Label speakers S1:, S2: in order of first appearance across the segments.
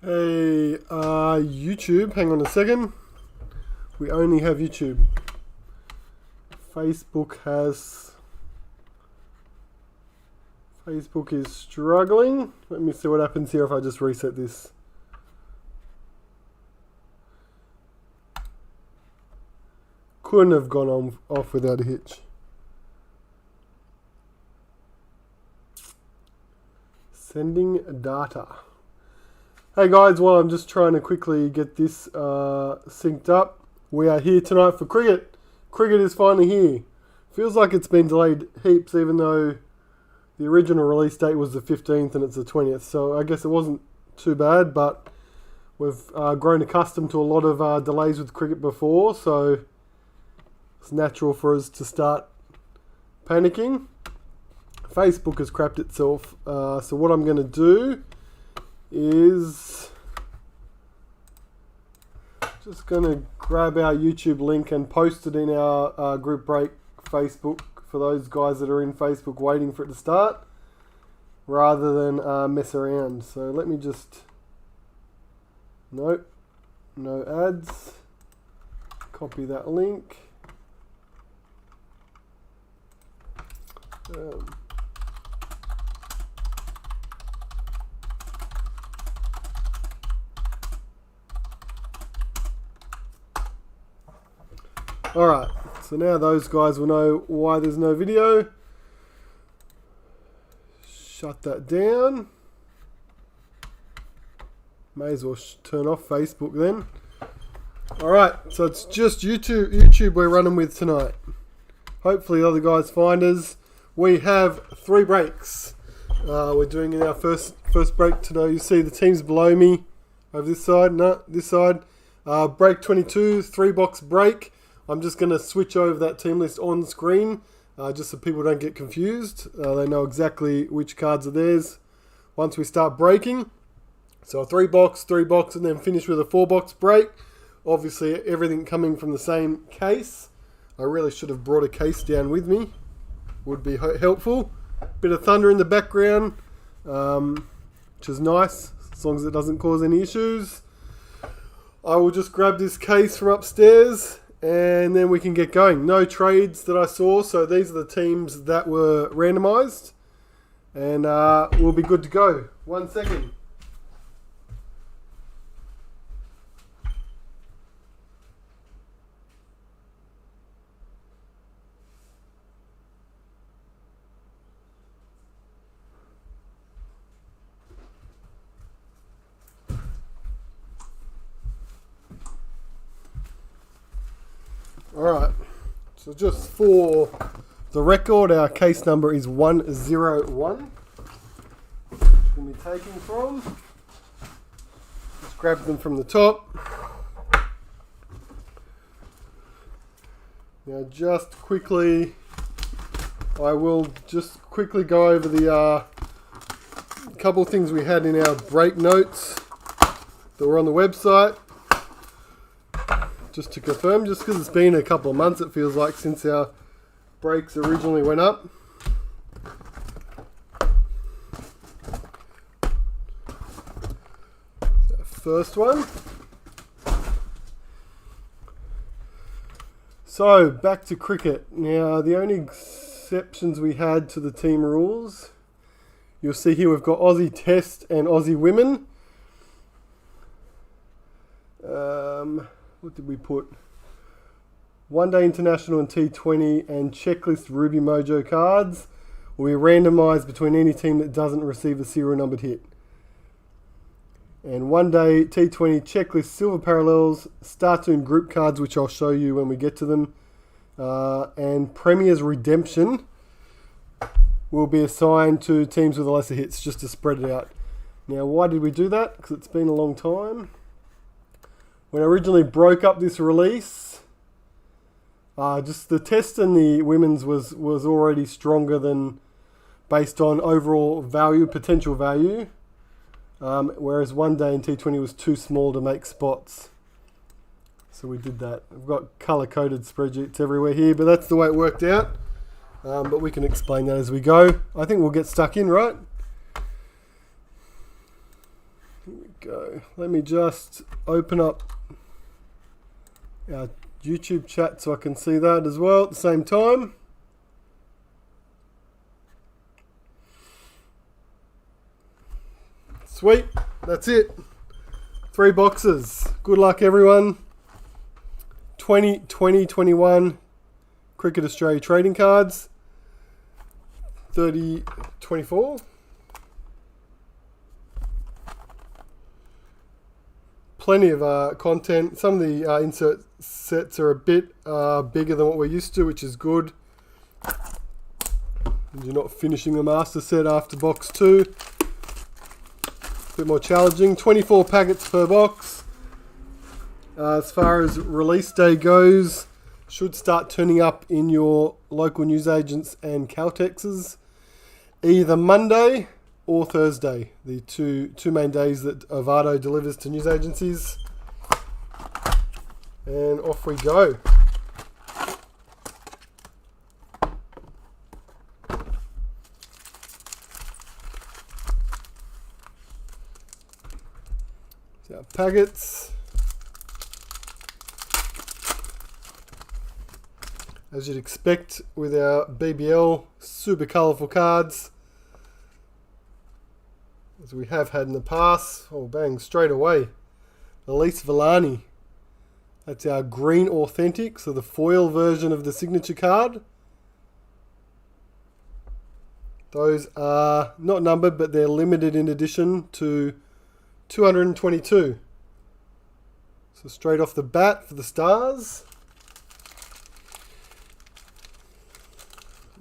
S1: Hey, YouTube, hang on a second. We only have YouTube. Facebook is struggling. Let me see what happens here if I just reset this. Couldn't have gone off without a hitch. Sending data. Hey guys, while I'm just trying to quickly get this synced up, we are here tonight for cricket. Cricket is finally here. Feels like it's been delayed heaps, even though the original release date was the 15th and it's the 20th. So I guess it wasn't too bad, but we've grown accustomed to a lot of delays with cricket before, so it's natural for us to start panicking. Facebook has crapped itself, so what I'm going to do is just going to grab our YouTube link and post it in our group break Facebook for those guys that are in Facebook waiting for it to start, rather than mess around. So let me just, nope, no ads, copy that link. Alright, so now those guys will know why there's no video. Shut that down. May as well turn off Facebook then. Alright, so it's just YouTube we're running with tonight. Hopefully the other guys find us. We have 3 breaks. We're doing in our first break today. You see the teams below me over this side, no, this side. Break 22, 3-box break. I'm just going to switch over that team list on screen, just so people don't get confused. They know exactly which cards are theirs once we start breaking. So a 3-box, 3-box, and then finish with a 4-box break. Obviously everything coming from the same case. I really should have brought a case down with me. Would be helpful. Bit of thunder in the background, which is nice, as long as it doesn't cause any issues. I will just grab this case from upstairs and then we can get going. No trades that I saw, so these are the teams that were randomized, and we'll be good to go. 1 second. Alright, so just for the record, our case number is 101. We'll be taking from. Just grab them from the top. Now just quickly, I will just quickly go over the couple of things we had in our break notes that were on the website. Just to confirm, just because it's been a couple of months, it feels like, since our breaks originally went up. So first one. So, back to cricket. Now, the only exceptions we had to the team rules, you'll see here we've got Aussie Test and Aussie Women. What did we put? One Day International and T20 and Checklist Ruby Mojo cards will be randomised between any team that doesn't receive a serial numbered hit. And One Day T20 Checklist Silver Parallels, Startoon group cards, which I'll show you when we get to them, and Premier's Redemption will be assigned to teams with lesser hits, just to spread it out. Now, why did we do that? Because it's been a long time. When I originally broke up this release, just the test and the women's was already stronger than based on overall value, potential value, whereas One Day and T20 was too small to make spots. So we did that. I've got colour-coded spreadsheets everywhere here, but that's the way it worked out. But we can explain that as we go. I think we'll get stuck in, right? Here we go. Let me just open up our YouTube chat so I can see that as well at the same time. Sweet, that's it. 3 boxes. Good luck, everyone. 2021 Cricket Australia trading cards. 24. Plenty of content. Some of the insert sets are a bit bigger than what we're used to, which is good. And you're not finishing the master set after box 2. A bit more challenging. 24 packets per box. As far as release day goes, should start turning up in your local newsagents and Caltexes either Monday or Thursday, the two main days that Avado delivers to news agencies. And off we go. So our packets. As you'd expect with our BBL super colourful cards, as we have had in the past. Oh, bang, straight away. Elise Villani. That's our green authentic, so the foil version of the signature card. Those are not numbered, but they're limited in edition to 222. So straight off the bat for the Stars.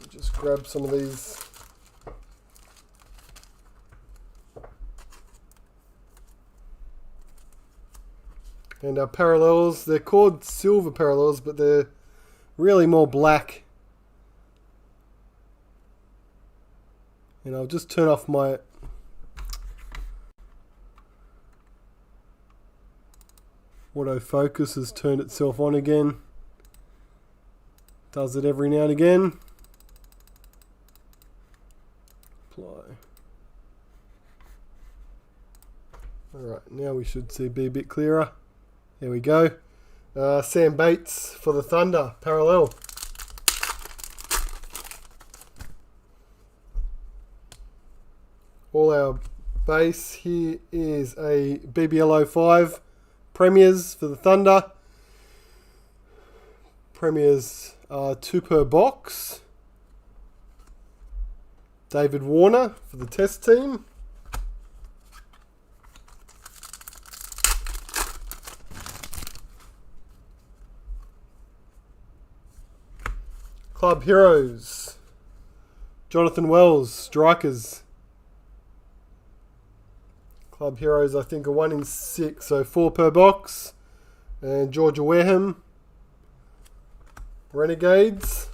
S1: Just grab some of these. And our parallels, they're called silver parallels, but they're really more black. And I'll just turn off my autofocus has turned itself on again. Does it every now and again. Apply. Alright, now we should be a bit clearer. There we go. Sam Bates for the Thunder, parallel. All our base here is a BBL05 Premiers for the Thunder. Premiers are 2 per box. David Warner for the Test team. Club Heroes. Jonathan Wells, Strikers. Club Heroes, I think, are 1 in 6, so 4 per box. And Georgia Wareham. Renegades.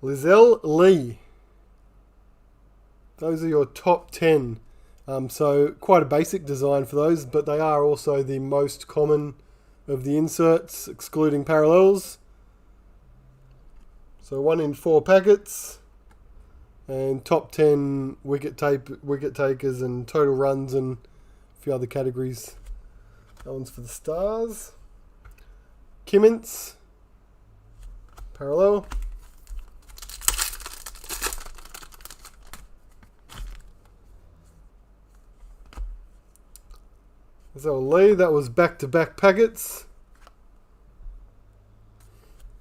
S1: Lizelle Lee. Those are your top 10. So quite a basic design for those, but they are also the most common of the inserts, excluding parallels. So 1 in 4 packets, and top 10 wicket takers and total runs and a few other categories. That one's for the Stars. Kimmins, parallel. So Lee, that was back-to-back packets.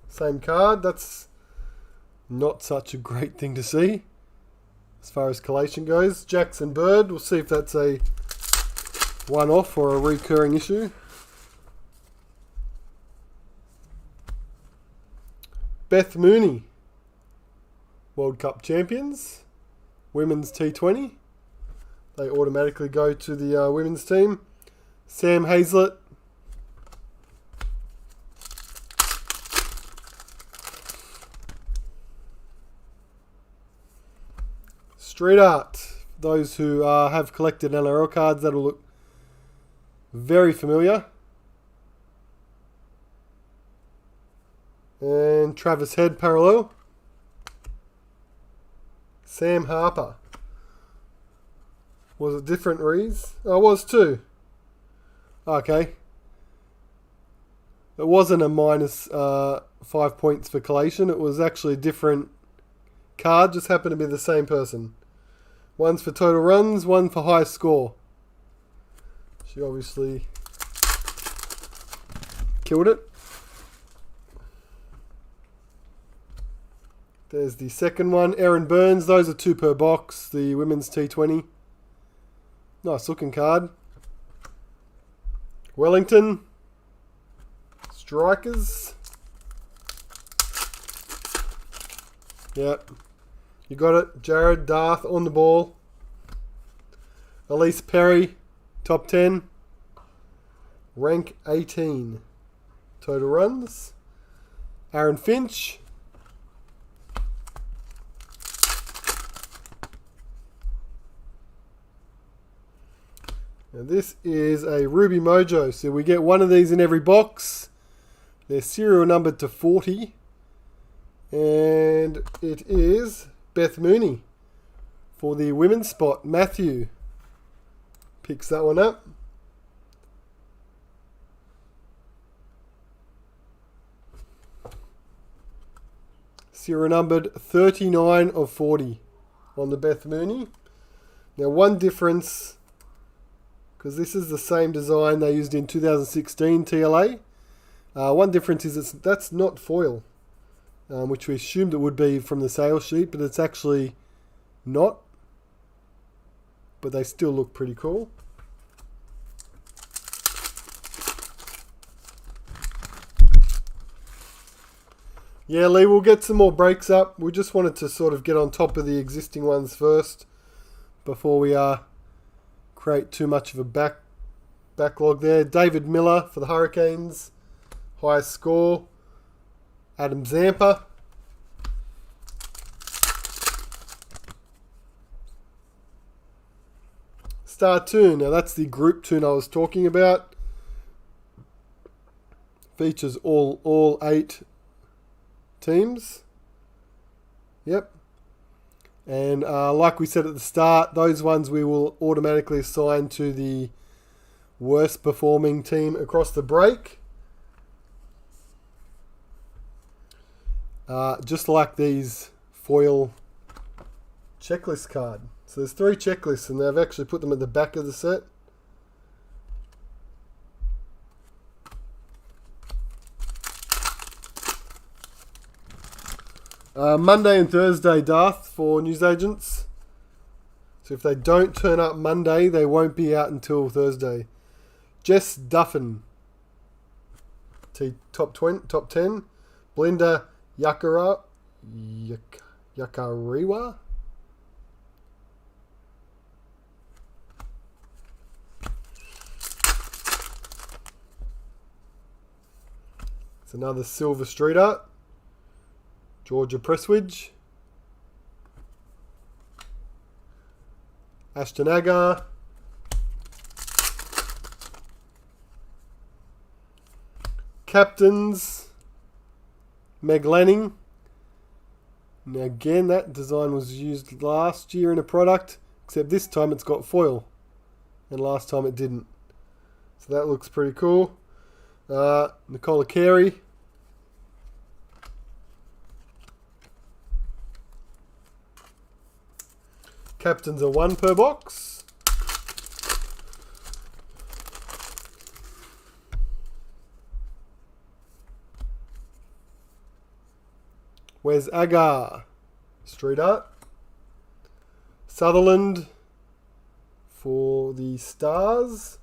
S1: Same card. That's not such a great thing to see as far as collation goes. Jackson Bird, we'll see if that's a one-off or a recurring issue. Beth Mooney, World Cup champions, Women's T20. They automatically go to the women's team. Sam Hazlett. Street art. Those who have collected NRL cards, that'll look very familiar. And Travis Head parallel. Sam Harper. Was it different Rees? Oh, it was too. Okay. It wasn't a minus 5 points for collation. It was actually a different card. Just happened to be the same person. One's for total runs, one for high score. She obviously killed it. There's the second one. Erin Burns. Those are 2 per box. The women's T20. Nice looking card. Wellington. Strikers. Yep. You got it. Jared Darth on the ball. Elise Perry. Top 10. Rank 18. Total runs. Aaron Finch. Now this is a Ruby Mojo, so we get one of these in every box. They're serial numbered to 40. And it is Beth Mooney for the women's spot. Matthew picks that one up. Serial numbered 39 of 40 on the Beth Mooney. Now one difference, because this is the same design they used in 2016 TLA. One difference is that's not foil, which we assumed it would be from the sales sheet, but it's actually not. But they still look pretty cool. Yeah, Lee, we'll get some more breaks up. We just wanted to sort of get on top of the existing ones first before we create too much of a backlog there. David Miller for the Hurricanes. Highest score. Adam Zampa. Star Toon. Now that's the group tune I was talking about. Features all 8 teams. Yep. And like we said at the start, those ones we will automatically assign to the worst performing team across the break. Just like these foil checklist card. So there's 3 checklists and they've actually put them at the back of the set. Monday and Thursday, Darth, for newsagents. So if they don't turn up Monday, they won't be out until Thursday. Jess Duffin, top 10. Belinda Yakariwa. It's another silver street art. Georgia Presswidge. Ashton Agar. Captains. Meg Lanning. Now again, that design was used last year in a product, except this time it's got foil. And last time it didn't. So that looks pretty cool. Nicola Carey. Captains are 1 per box. Where's Agar? Street art. Sutherland for the Stars.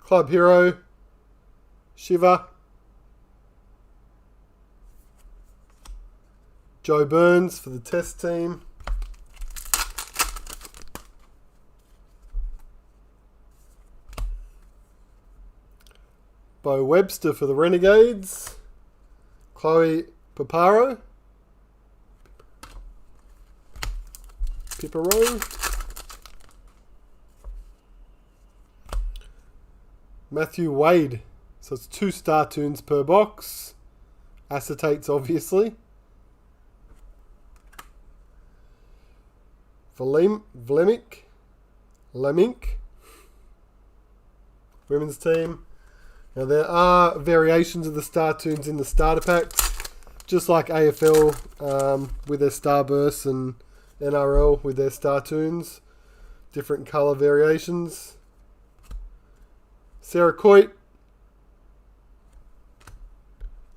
S1: Club Hero. Shiva. Joe Burns for the test team. Bo Webster for the Renegades. Chloe Piparo. Matthew Wade. So it's 2 star tunes per box. Acetates, obviously. Vlemink. Women's team. Now there are variations of the star tunes in the starter packs, just like AFL with their starbursts and NRL with their star tunes. Different colour variations. Sarah Coit.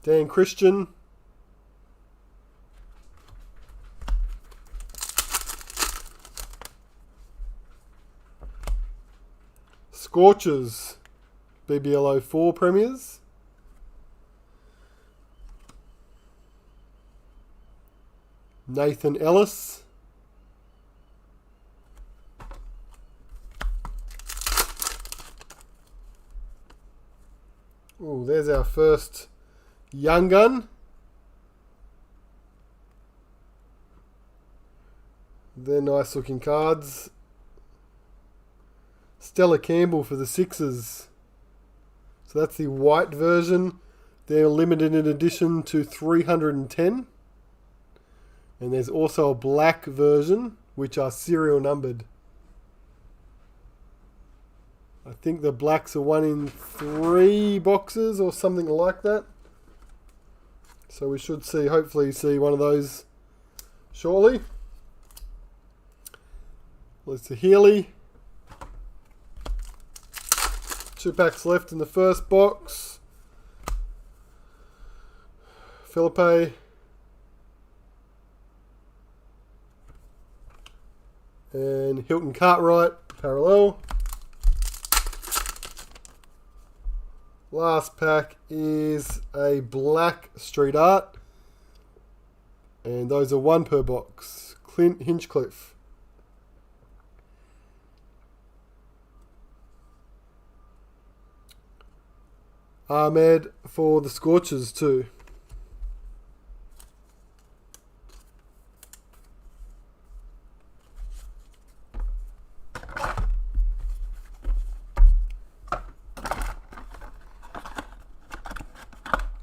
S1: Dan Christian. Scorchers. BBL 04 premiers. Nathan Ellis. Oh, there's our first young gun. They're nice looking cards. Stella Campbell for the Sixers. So that's the white version. They're limited in edition to 310. And there's also a black version, which are serial numbered. I think the blacks are 1 in 3 boxes or something like that. So we should hopefully see one of those shortly. Let's see, Healy. 2 packs left in the first box. Philippe. And Hilton Cartwright, parallel. Last pack is a black street art. And those are 1 per box. Clint Hinchcliffe. Ahmed for the Scorchers too.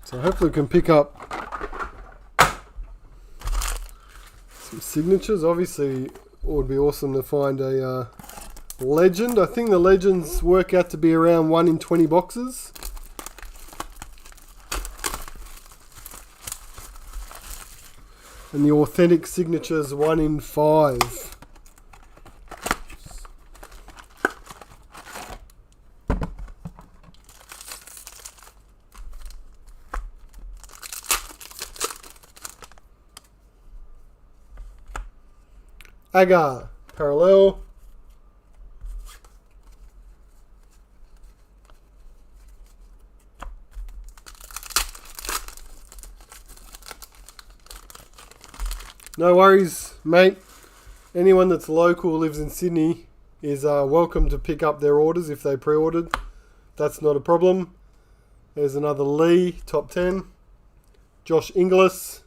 S1: So hopefully we can pick up some signatures. Obviously it would be awesome to find a legend. I think the legends work out to be around 1 in 20 boxes. And the authentic signatures 1 in 5. Agar, parallel. No worries, mate. Anyone that's local, lives in Sydney, is welcome to pick up their orders if they pre-ordered. That's not a problem. There's another Lee, top 10. Josh Inglis.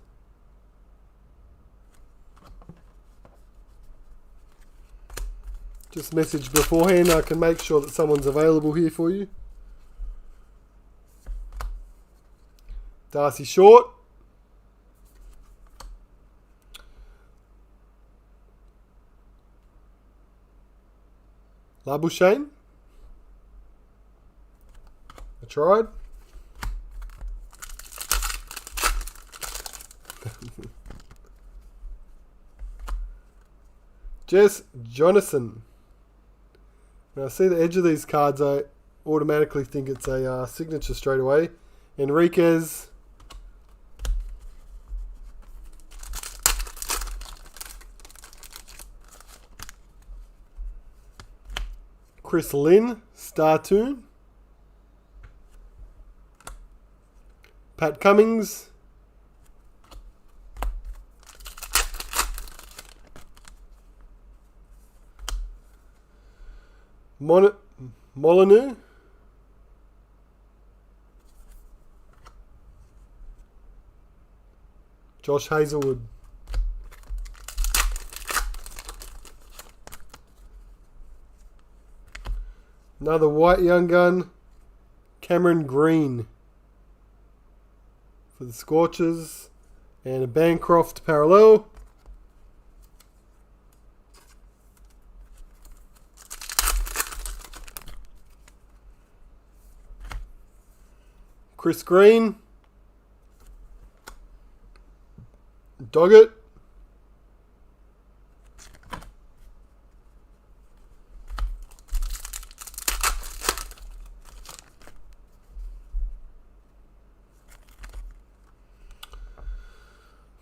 S1: Just message beforehand. I can make sure that someone's available here for you. Darcy Short. Labuschagne. I tried. Jess Jonathan. Now I see the edge of these cards, I automatically think it's a signature straight away. Enriquez. Chris Lynn, Star Tune. Pat Cummings. Molyneux. Josh Hazelwood. Another white young gun. Cameron Green for the Scorchers. And a Bancroft parallel. Chris Green. Doggett.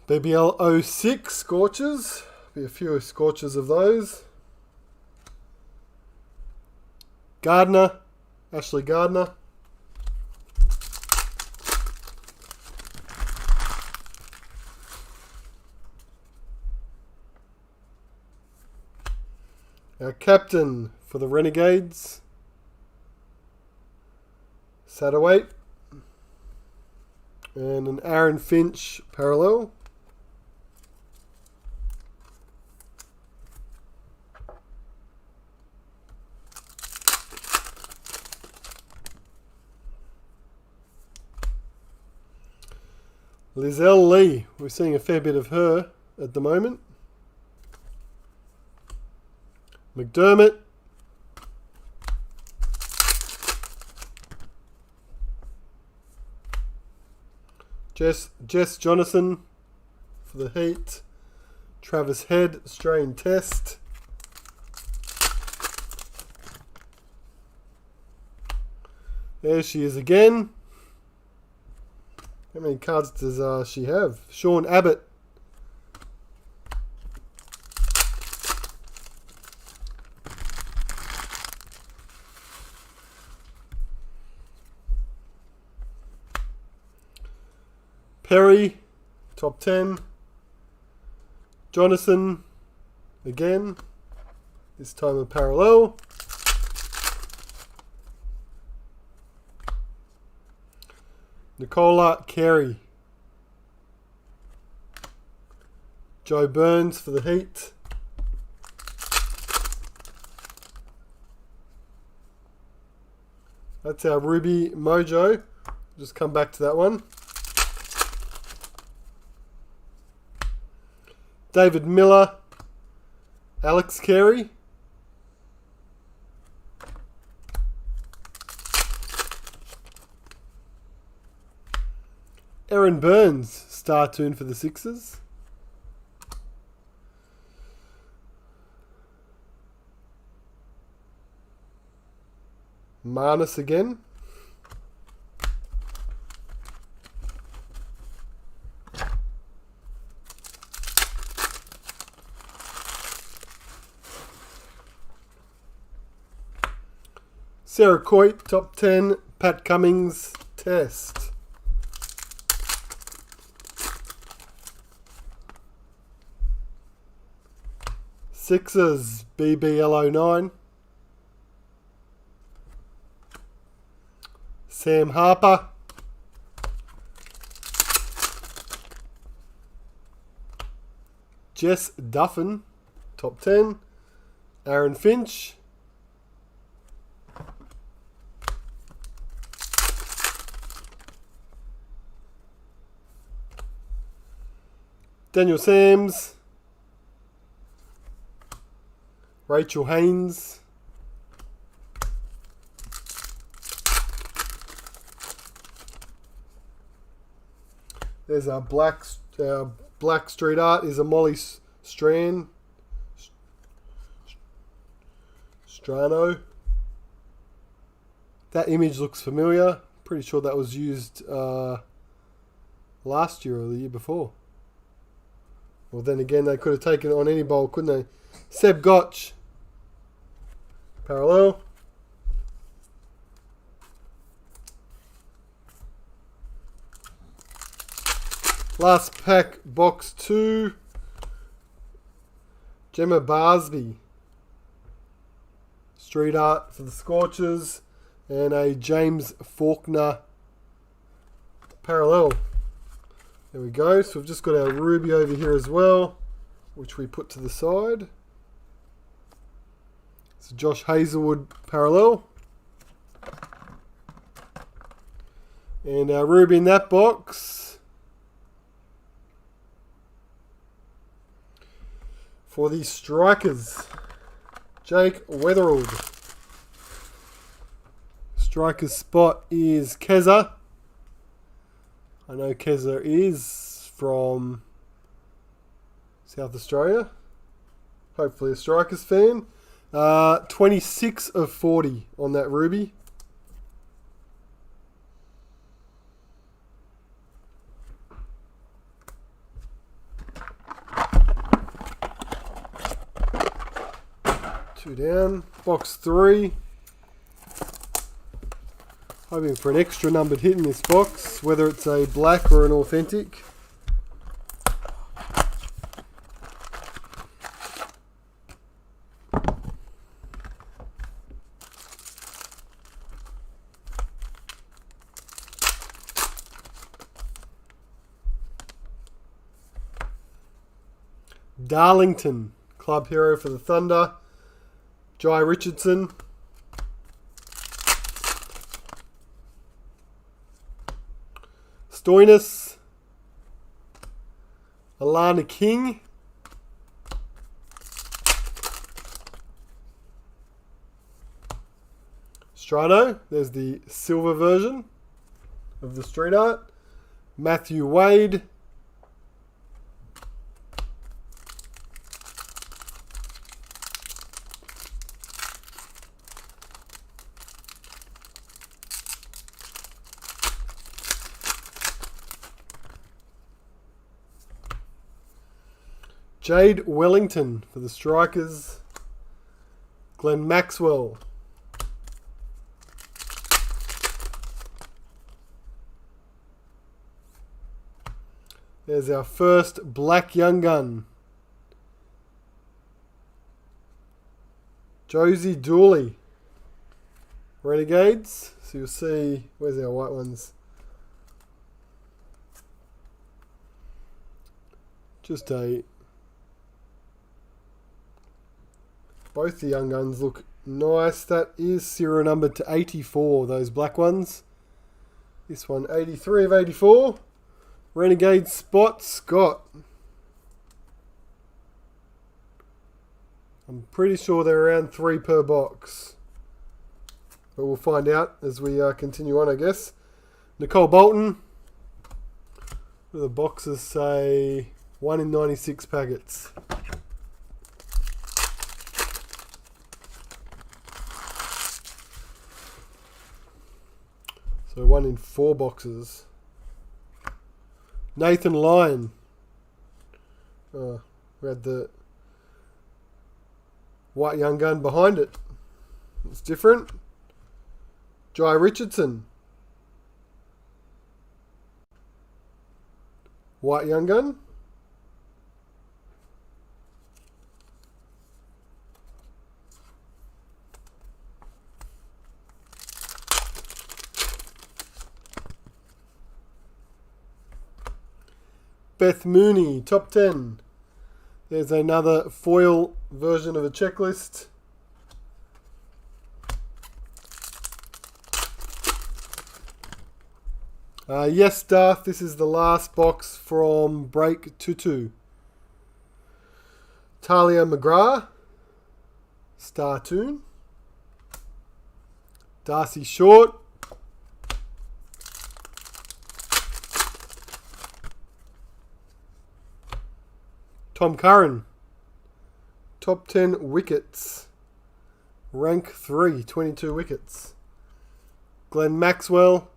S1: BBL 06 Scorchers. Be a few Scorchers of those. Gardner. Ashley Gardner. Our captain for the Renegades. Satterweight. And an Aaron Finch parallel. Lizelle Lee, we're seeing a fair bit of her at the moment. McDermott. Jess Jonathan for the Heat. Travis Head, Australian Test. There she is again. How many cards does she have? Sean Abbott. Perry, top 10. Jonathan, again. This time a parallel. Nicola Carey. Joe Burns for the Heat. That's our Ruby Mojo. Just come back to that one. David Miller. Alex Carey. Aaron Burns, star tune for the Sixers. Marnus again. Sarah Coit, top 10. Pat Cummings, Test. Sixers, BBL09. Sam Harper. Jess Duffin, top 10. Aaron Finch. Daniel Sams. Rachel Haynes. There's our black street art is a Molly Strano. That image looks familiar. Pretty sure that was used last year or the year before. Well, then again, they could have taken it on any bowl, couldn't they? Seb Gotch. Parallel. Last pack, box 2. Gemma Barsby. Street art for the Scorchers. And a James Faulkner parallel. There we go. So we've just got our Ruby over here as well, which we put to the side. It's a Josh Hazelwood parallel. And our ruby in that box for the strikers, Jake Weatherald. Striker's spot is Keza. I know Keza is from South Australia. Hopefully a Strikers fan. 26 of 40 on that ruby. Two down. Box 3. Hoping for an extra numbered hit in this box, whether it's a black or an authentic. Darlington, club hero for the Thunder, Jai Richardson. Stoinis, Alana King, Strano, there's the silver version of the street art, Matthew Wade, Jade Wellington for the Strikers, Glenn Maxwell, there's our first black young gun, Josie Dooley, Renegades. So you'll see, where's our white ones? Just both the young guns look nice. That is serial number to 84, those black ones. This one, 83 of 84. Renegade Spot Scott. I'm pretty sure they're around 3 per box. But we'll find out as we continue on, I guess. Nicole Bolton. The boxes say 1 in 96 packets. So 1 in 4 boxes. Nathan Lyon. We had the white young gun behind it. It's different. Jai Richardson. White young gun. Beth Mooney, top 10. There's another foil version of a checklist. Yes, Darth, this is the last box from Break 2-2. Talia McGrath, Startoon. Darcy Short. Tom Curran, top 10 wickets, rank 3, 22 wickets. Glenn Maxwell,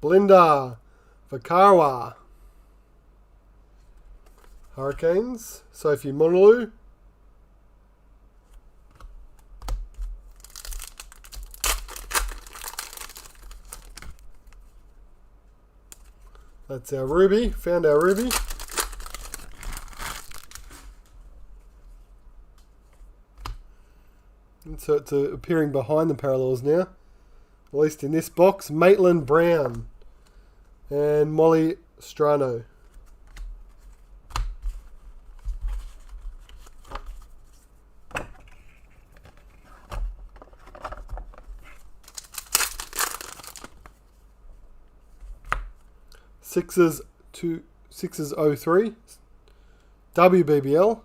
S1: Belinda Vakarwa, Hurricanes, Sophie Monaloo, that's our ruby. Found our ruby. And so it's appearing behind the parallels now. At least in this box. Maitland Brown and Molly Strano. Sixers 06 WBBL.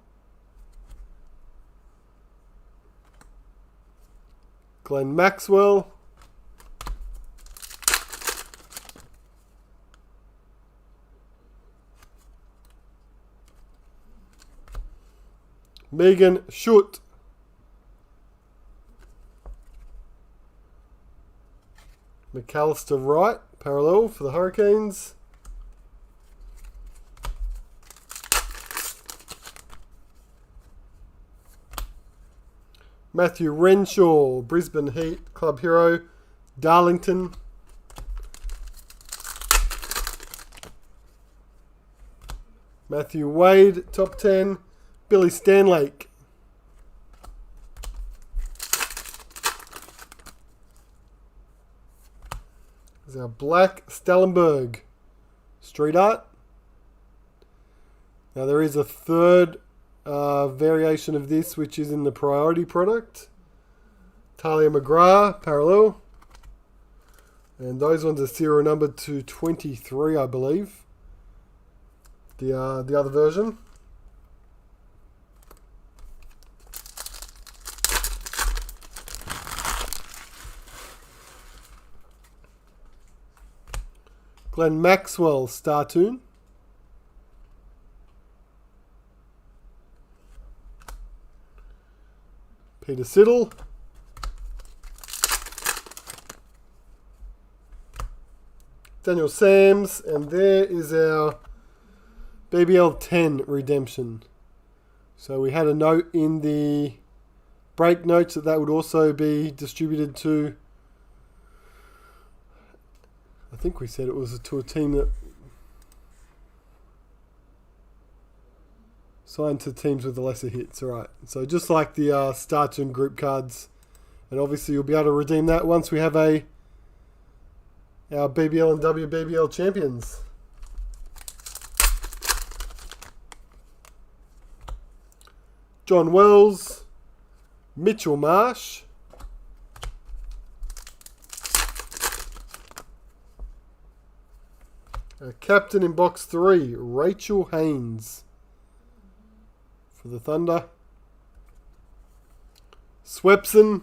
S1: Glenn Maxwell. Megan Schutt. McAllister Wright, parallel for the Hurricanes. Matthew Renshaw, Brisbane Heat, club hero, Darlington. Matthew Wade, top 10, Billy Stanlake. There's our Black Stellenberg street art. Now there is a third variation of this, which is in the priority product. Talia McGrath, parallel. And those ones are serial numbered to 23, I believe. The other version. Glenn Maxwell, Startoon. Peter Siddle. Daniel Sams. And there is our BBL 10 redemption. So we had a note in the break notes that would also be distributed to, I think we said it was to a team that signed to teams with the lesser hits. Alright, so just like the Startoon group cards, and obviously you'll be able to redeem that once we have our BBL and WBBL champions. John Wells, Mitchell Marsh, captain in box 3, Rachel Haynes for the Thunder. Swepson.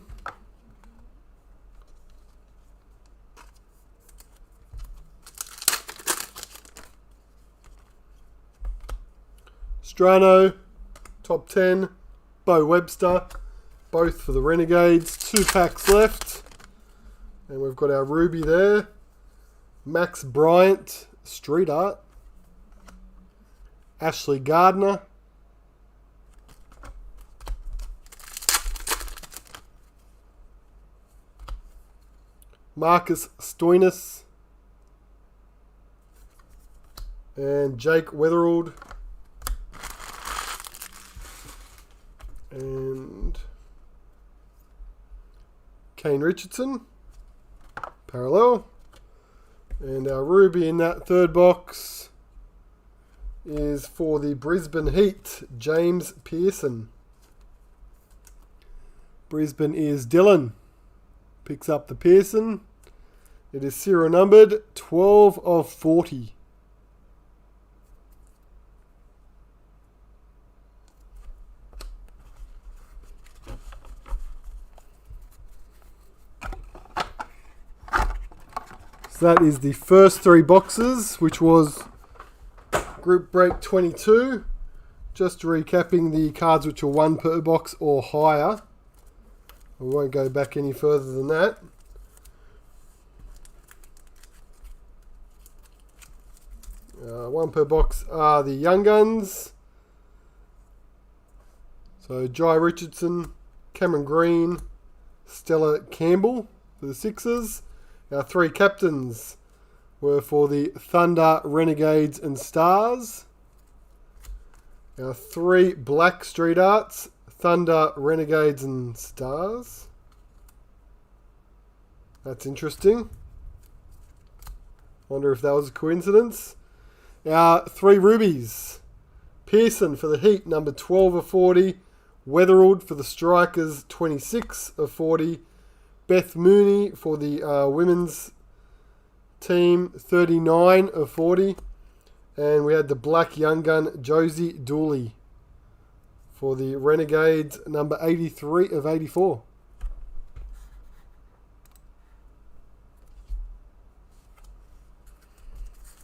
S1: Strano, top 10. Bo Webster, both for the Renegades. 2 packs left. And we've got our Ruby there. Max Bryant, street art. Ashley Gardner. Marcus Stoinis. And Jake Weatherald. And Kane Richardson, parallel. And our Ruby in that third box is for the Brisbane Heat, James Pearson. Brisbane is Dylan. Picks up the Pearson. It is serial numbered 12 of 40. That is the first 3 boxes, which was Group Break 22. Just recapping the cards which are 1 per box or higher. We won't go back any further than that. One per box are the Young Guns. So Jai Richardson, Cameron Green, Stella Campbell for the Sixers. Our 3 captains were for the Thunder, Renegades and Stars. Our 3 black street arts, Thunder, Renegades and Stars. That's interesting. Wonder if that was a coincidence. Our 3 rubies. Pearson for the Heat, number 12 of 40. Weatherald for the Strikers, 26 of 40. Beth Mooney for the women's team 39 of 40. And we had the black young gun Josie Dooley for the Renegades, number 83 of 84.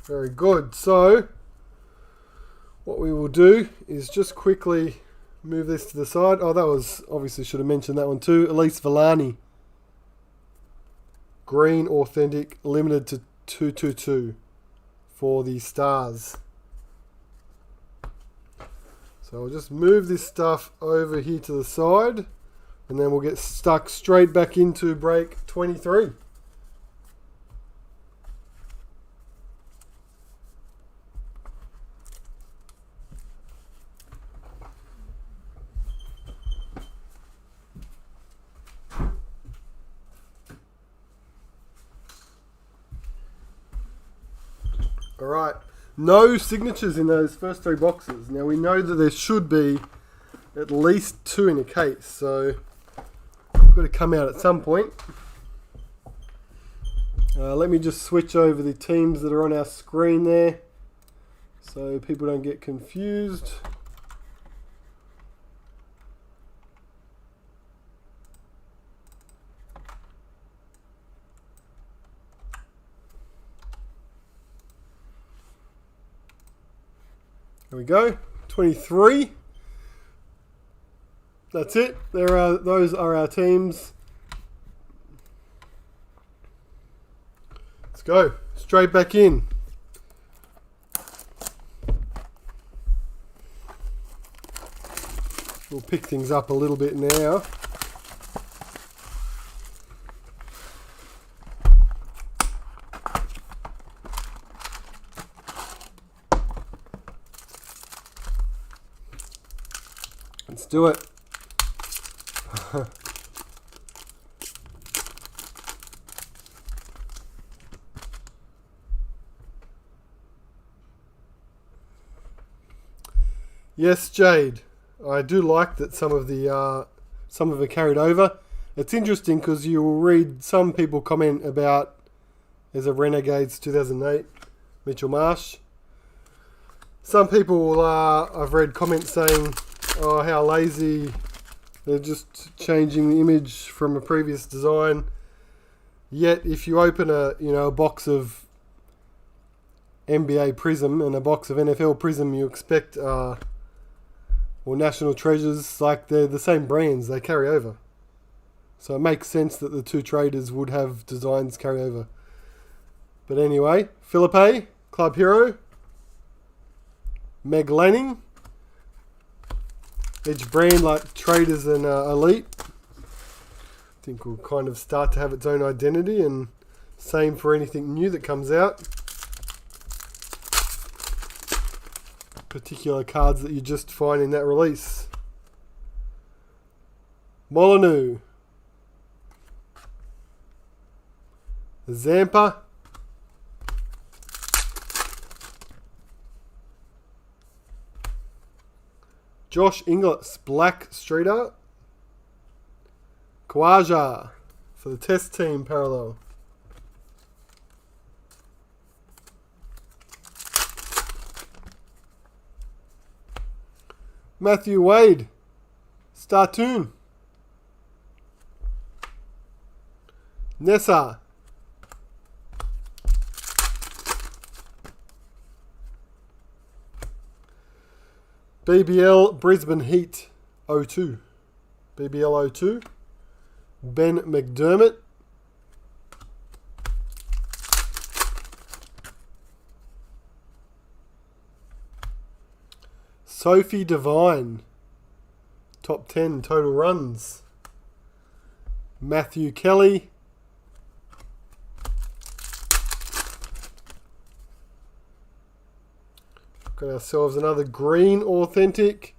S1: Very good. So, what we will do is just quickly move this to the side. Oh, that was, obviously should have mentioned that one too. Elise Villani. Green Authentic, limited to 222 for the Stars. So I'll just move this stuff over here to the side, and then we'll get stuck straight back into break 23. Alright, no signatures in those first three boxes. Now we know that there should be at least two in a case, so it's got to come out at some point. Let me just switch over the teams that are on our screen there so people don't get confused. There we go, 23. That's it. Those are our teams. Let's go straight back in. We'll pick things up a little bit now. Let's do it. Yes, Jade. I do like that some of it carried over. It's interesting because you will read some people comment about there's a Renegades 2008 Mitchell Marsh. Some people I've read comments saying, "Oh, how lazy! They're just changing the image from a previous design." Yet, if you open a box of NBA Prism and a box of NFL Prism, you expect or National Treasures, like they're the same brands, they carry over. So it makes sense that the two traders would have designs carry over. But anyway, Philippe, Club Hero, Meg Lanning. Each brand, like Traders and Elite, I think will kind of start to have its own identity, and same for anything new that comes out. Particular cards that you just find in that release. Molyneux, Zampa, Josh Inglis, Black Street Art, Kawaja for the test team parallel. Matthew Wade, Startoon. Nessa. BBL Brisbane Heat 02. BBL 02. Ben McDermott. Sophie Devine, top 10 total runs. Matthew Kelly. Got ourselves another green authentic.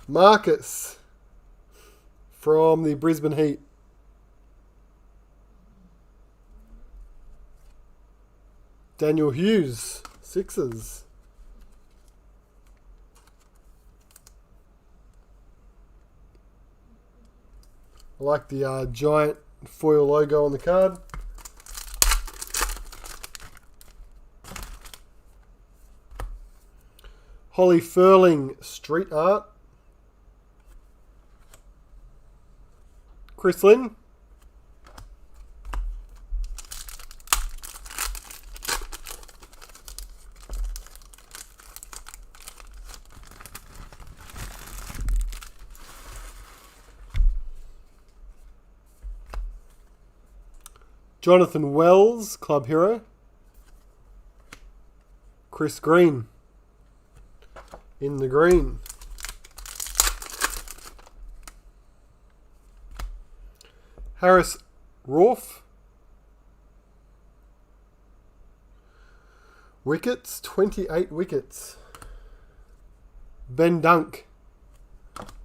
S1: Marcus from the Brisbane Heat. Daniel Hughes, Sixers. I like the giant foil logo on the card. Holly Furling, Street Art. Chris Lynn. Jonathan Wells, Club Hero. Chris Green, in the green. Harris Rolfe. Wickets, 28 wickets. Ben Dunk,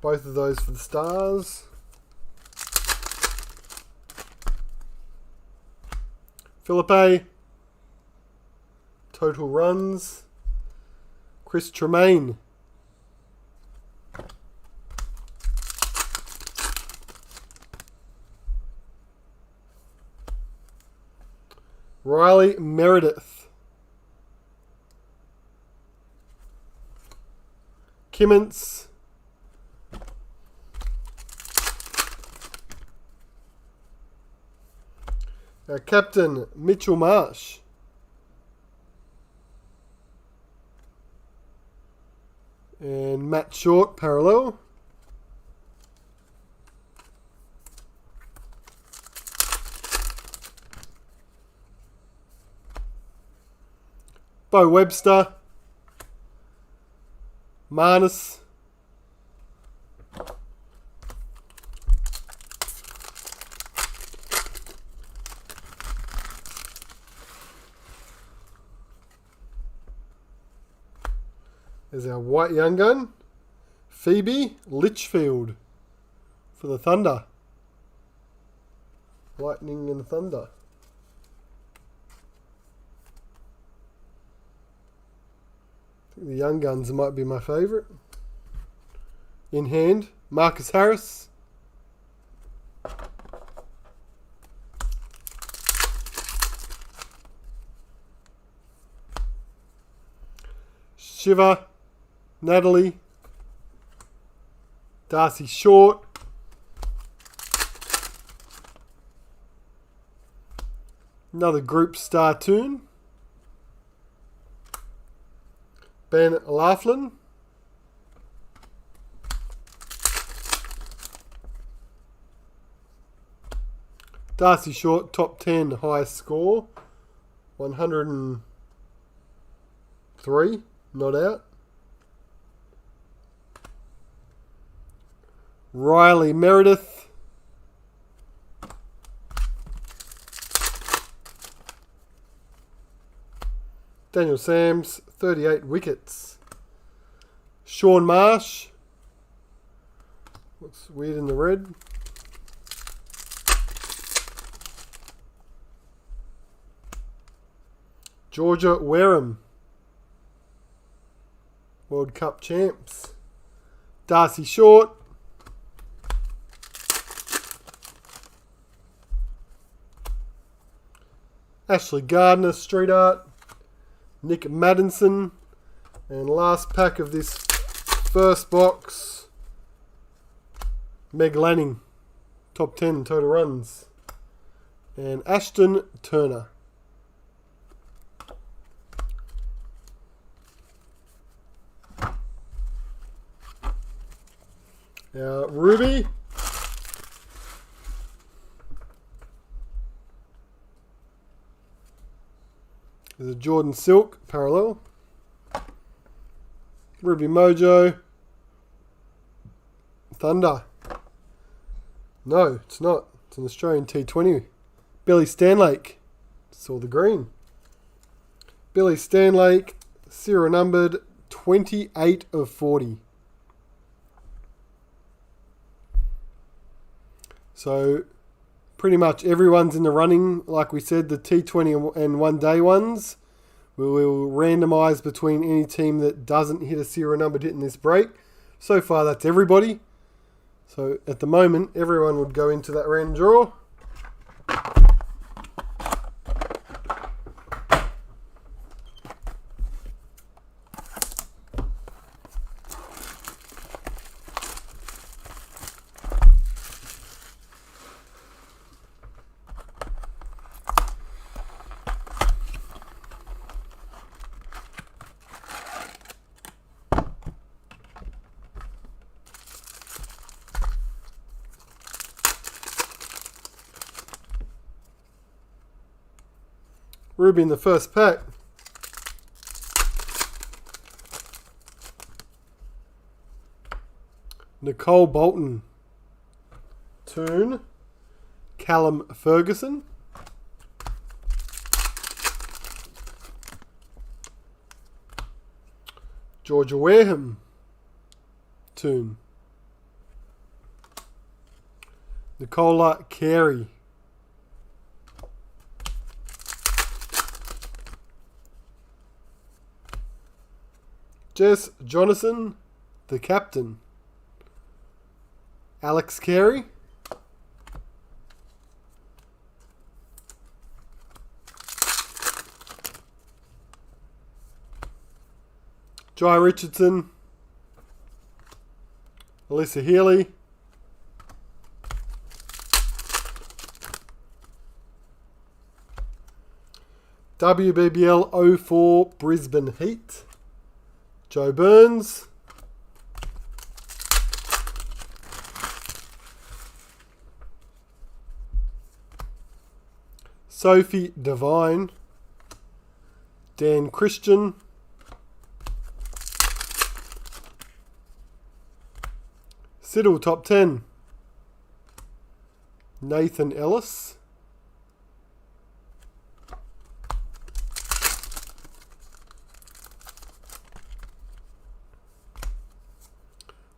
S1: both of those for the Stars. Philippe, total runs. Chris Tremaine. Riley Meredith. Kimmins. Our captain, Mitchell Marsh. And Matt Short, parallel. Bo Webster. Marnus. There's our white young gun. Phoebe Litchfield for the Thunder. Lightning and Thunder. I think the young guns might be my favourite. In hand, Marcus Harris. Shiva, Natalie, Darcy Short, another group star tune, Ben Laughlin, Darcy Short, top 10, highest score, 103, not out. Riley Meredith. Daniel Sams, 38 wickets. Sean Marsh. Looks weird in the red. Georgia Wareham. World Cup champs. Darcy Short. Ashley Gardner, Street Art. Nick Maddinson. And last pack of this first box, Meg Lanning. Top 10 total runs. And Ashton Turner. Ruby. There's a Jordan Silk parallel. Ruby Mojo. Thunder. No, it's not. It's an Australian T20. Billy Stanlake. Saw the green. Billy Stanlake, serial numbered 28 of 40. So pretty much everyone's in the running. Like we said, the T20 and one day ones, we will randomise between any team that doesn't hit a serial numbered hit in this break. So far, that's everybody. So at the moment, everyone would go into that random draw. Ruby in the first pack. Nicole Bolton. Toon. Callum Ferguson. Georgia Wareham. Toon. Nicola Carey. Jess Jonathan, the captain. Alex Carey. Jai Richardson. Alyssa Healy. WBBL 04 Brisbane Heat. Joe Burns. Sophie Devine. Dan Christian. Siddle top 10. Nathan Ellis.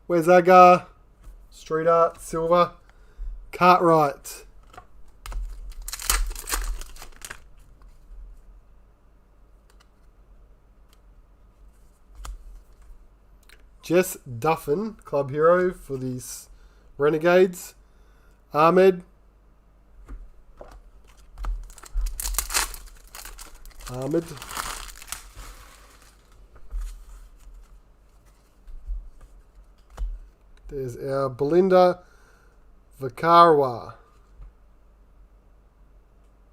S1: Where's Agar? Street Art, Silver. Cartwright. Jess Duffin, club hero for these Renegades. Ahmed. There's our Belinda Vakarwa.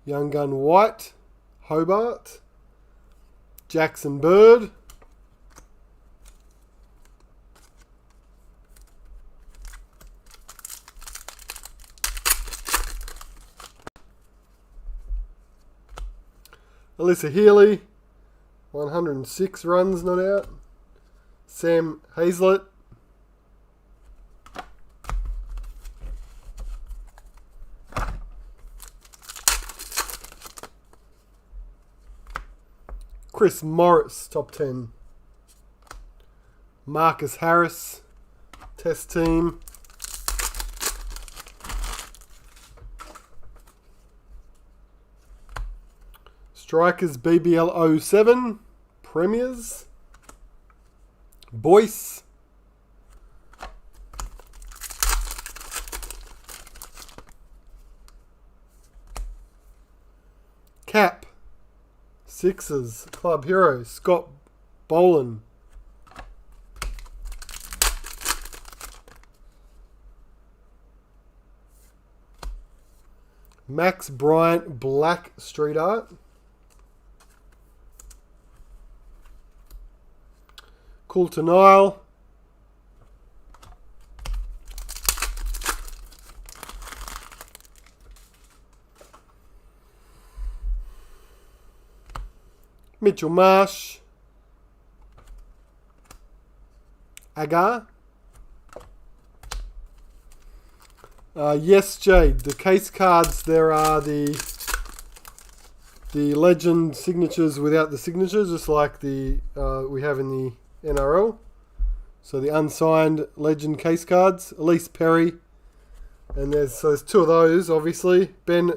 S1: Young Gun White. Hobart. Jackson Bird. Alyssa Healy, 106 runs not out. Sam Hazlett. Chris Morris, top 10. Marcus Harris, test team. Strikers BBL 07, Premiers. Boyce. Cap. Sixers, club hero, Scott Boland. Max Bryant, black street art. Coulter Nile. Mitchell Marsh. Agar. Yes, Jade. The case cards, there are the legend signatures without the signatures, just like the we have in the NRL. So the unsigned legend case cards. Elise Perry. And there's two of those, obviously. Ben.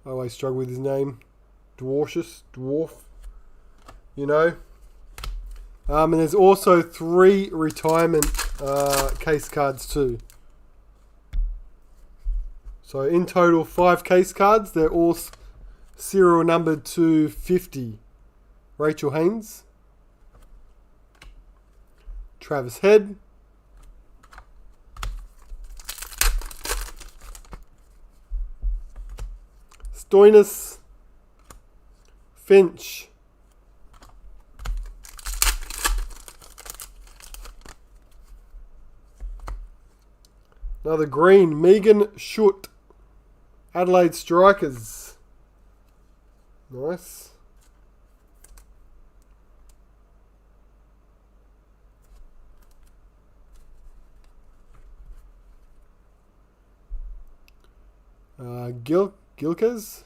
S1: I always struggle with his name. Dwarf. You know. And there's also 3 retirement case cards too. So in total 5 case cards. They're all serial numbered to 50. Rachel Haynes. Travis Head. Stoinis. Finch. Another green, Megan Schutt. Adelaide Strikers. Nice. Diggaz.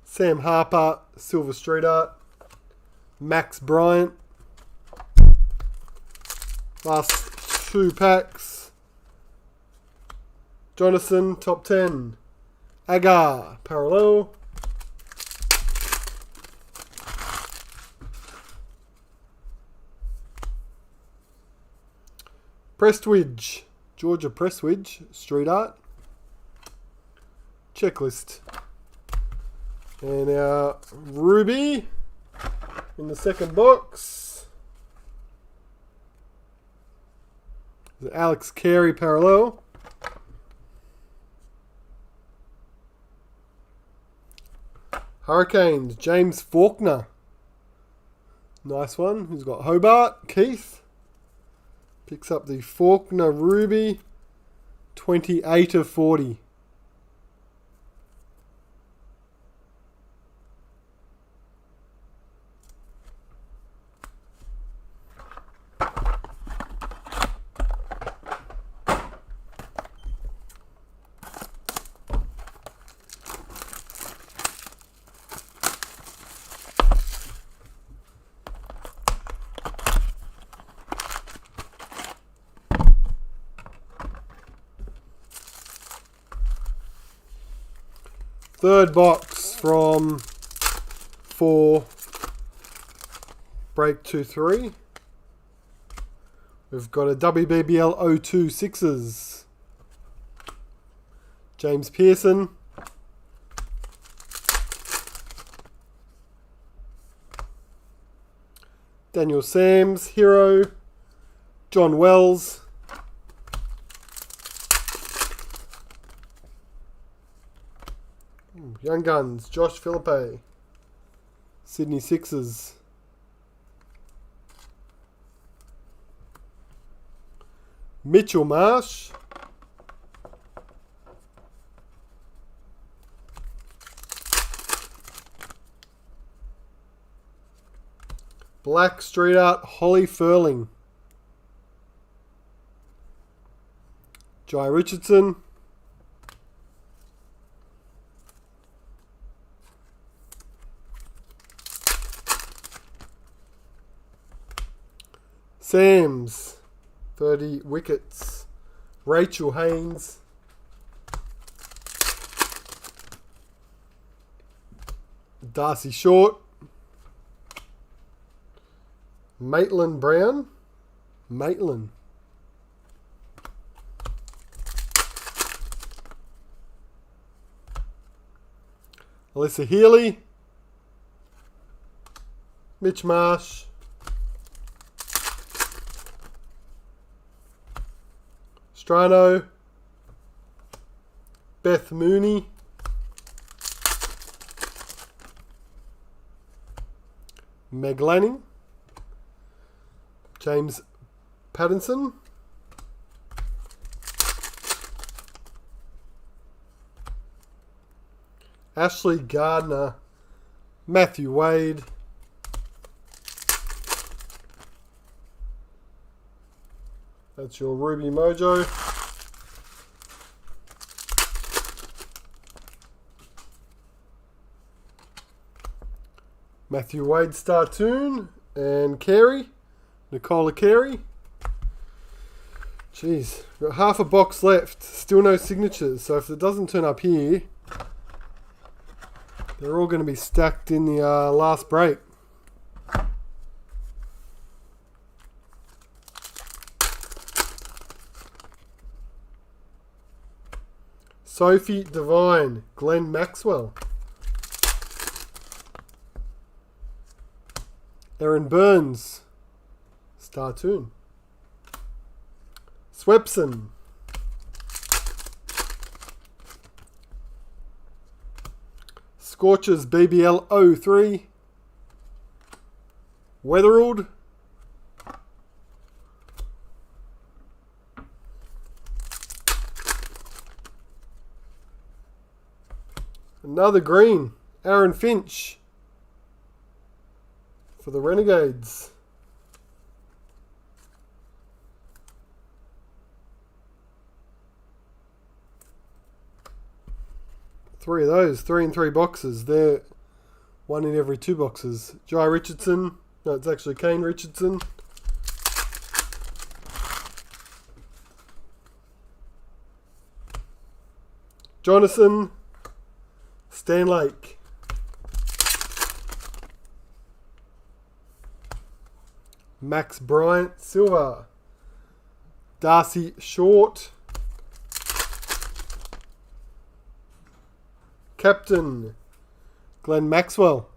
S1: Sam Harper, Silver Street Art. Max Bryant. Last 2 packs. Jonathan, top 10. Agar, parallel. Prestwidge, Georgia Prestwidge, Street Art. Checklist. And our Ruby in the second box. The Alex Carey parallel. Hurricanes, James Faulkner. Nice one. Who's got Hobart? Keith. Picks up the Faulkner Ruby. 28 of 40. Third box from 4 break 2-3. We've got a WBBL 02 Sixers. James Pearson. Daniel Sams, Hero. John Wells. Young Guns, Josh Philippe. Sydney Sixers. Mitchell Marsh. Black Street Art, Holly Furling. Jai Richardson. Sams, 30 wickets. Rachel Haynes. Darcy Short. Maitland Brown. Maitland. Alyssa Healy. Mitch Marsh. Strano. Beth Mooney. Meg Lanning. James Pattinson. Ashley Gardner. Matthew Wade. That's your Ruby Mojo. Matthew Wade Startoon and Carey. Nicola Carey. Jeez, got half a box left. Still no signatures. So if it doesn't turn up here, they're all going to be stacked in the last break. Sophie Devine, Glenn Maxwell. Aaron Burns, Startoon. Swepson. Scorchers BBL 03. Weatherald. Another green. Aaron Finch for the Renegades. Three of those. 3 in 3 boxes. They're 1 in every 2 boxes. Jai Richardson. No, it's actually Kane Richardson. Jonathan Stanlake. Max Bryant Silver. Darcy Short. Captain Glenn Maxwell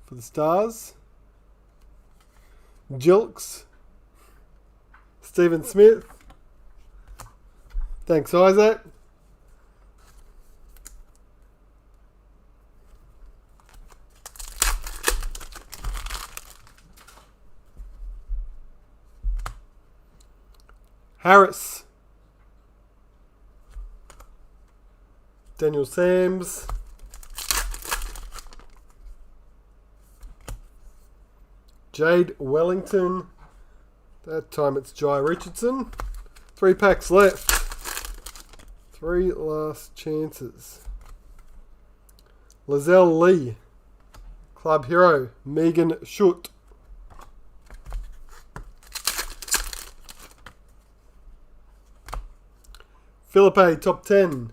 S1: for the Stars. Jilks Stephen Smith. Thanks, Isaac. Harris. Daniel Sams. Jade Wellington. That time it's Jai Richardson. 3 packs left. 3 last chances. Lizelle Lee. Club hero. Megan Schutt. Philippe top 10.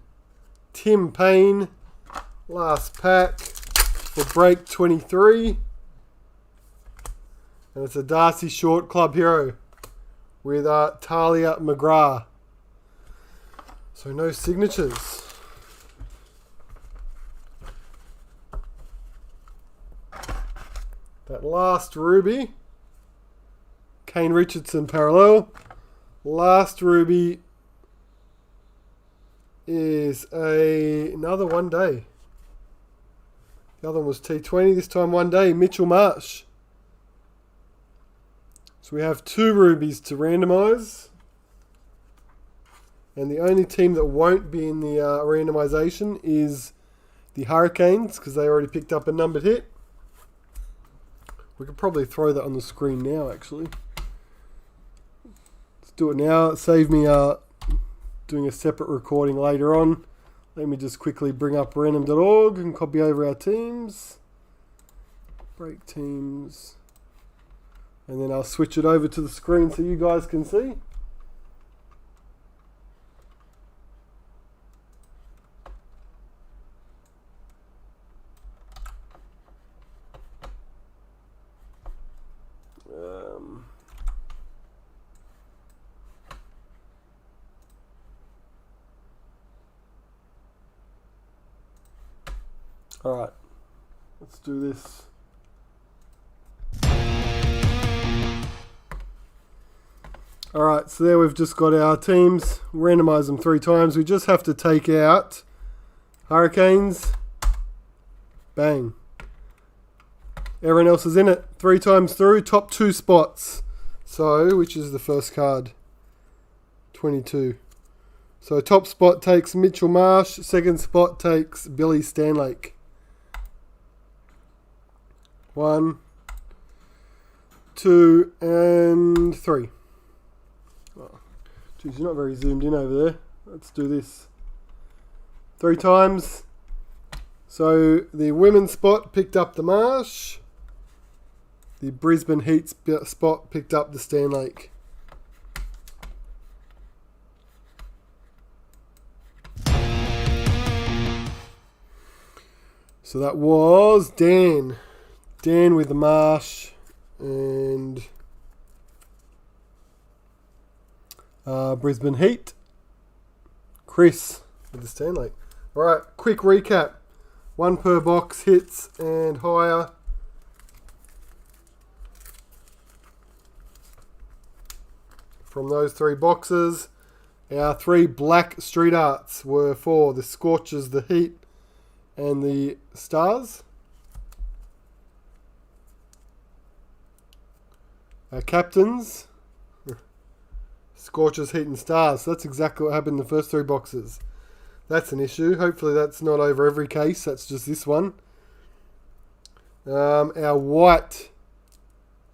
S1: Tim Payne. Last pack for break 23. And it's a Darcy Short club hero with Talia McGrath. So no signatures. That last ruby, Kane Richardson parallel. Last ruby is another 1 day. The other one was T20, this time 1 day. Mitchell Marsh. So we have 2 rubies to randomise. And the only team that won't be in the randomisation is the Hurricanes, because they already picked up a numbered hit. We could probably throw that on the screen now, actually. Let's do it now. Save me doing a separate recording later on. Let me just quickly bring up random.org and copy over our teams. Break teams. And then I'll switch it over to the screen so you guys can see. Alright, let's do this. Alright, so there we've just got our teams. Randomise them 3 times. We just have to take out Hurricanes. Bang. Everyone else is in it. 3 times through. Top 2 spots. So, which is the first card? 22. So, top spot takes Mitchell Marsh. Second spot takes Billy Stanlake. 1, 2, and 3. Oh, geez, you're not very zoomed in over there. Let's do this 3 times. So the women's spot picked up the Marsh. The Brisbane Heat spot picked up the Stanlake. So that was Dan. Dan with the Marsh and Brisbane Heat. Chris with the Stanley. Alright, quick recap. 1 per box, hits and higher. From those 3 boxes, our 3 black street arts were for the Scorchers, the Heat, and the Stars. Our captains, Scorchers, Heat and Stars. So that's exactly what happened in the first 3 boxes. That's an issue. Hopefully that's not over every case. That's just this one. Our white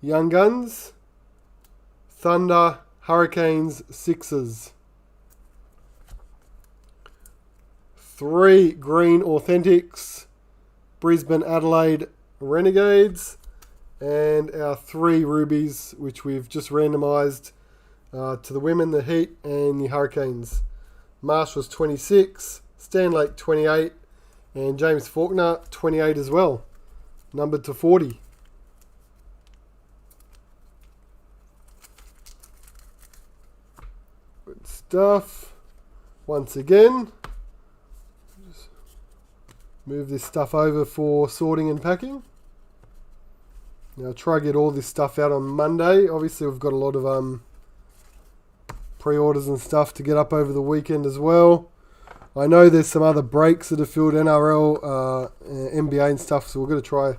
S1: Young Guns, Thunder, Hurricanes, Sixers. 3 green Authentics, Brisbane, Adelaide, Renegades. And our 3 rubies, which we've just randomised to the women, the Heat, and the Hurricanes. Marsh was 26, Stan Lake 28, and James Faulkner 28 as well, numbered to 40. Good stuff. Once again, just move this stuff over for sorting and packing. Now, I'll try to get all this stuff out on Monday. Obviously, we've got a lot of pre-orders and stuff to get up over the weekend as well. I know there's some other breaks that are filled, NRL, NBA and stuff, so we're going to try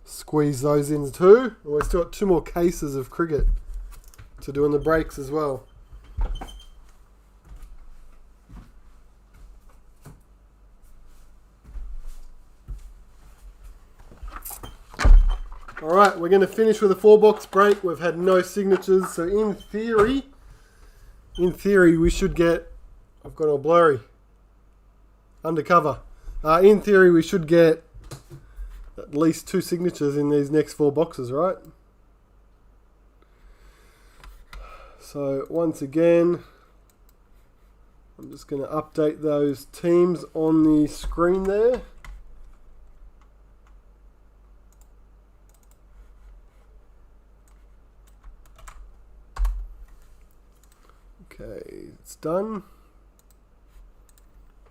S1: squeeze those in too. And we've still got 2 more cases of cricket to do in the breaks as well. Alright, we're going to finish with a 4-box break. We've had no signatures, so in theory we should get... I've got all blurry. Undercover. In theory we should get at least 2 signatures in these next 4 boxes, right? So once again, I'm just going to update those teams on the screen there. Okay, it's done.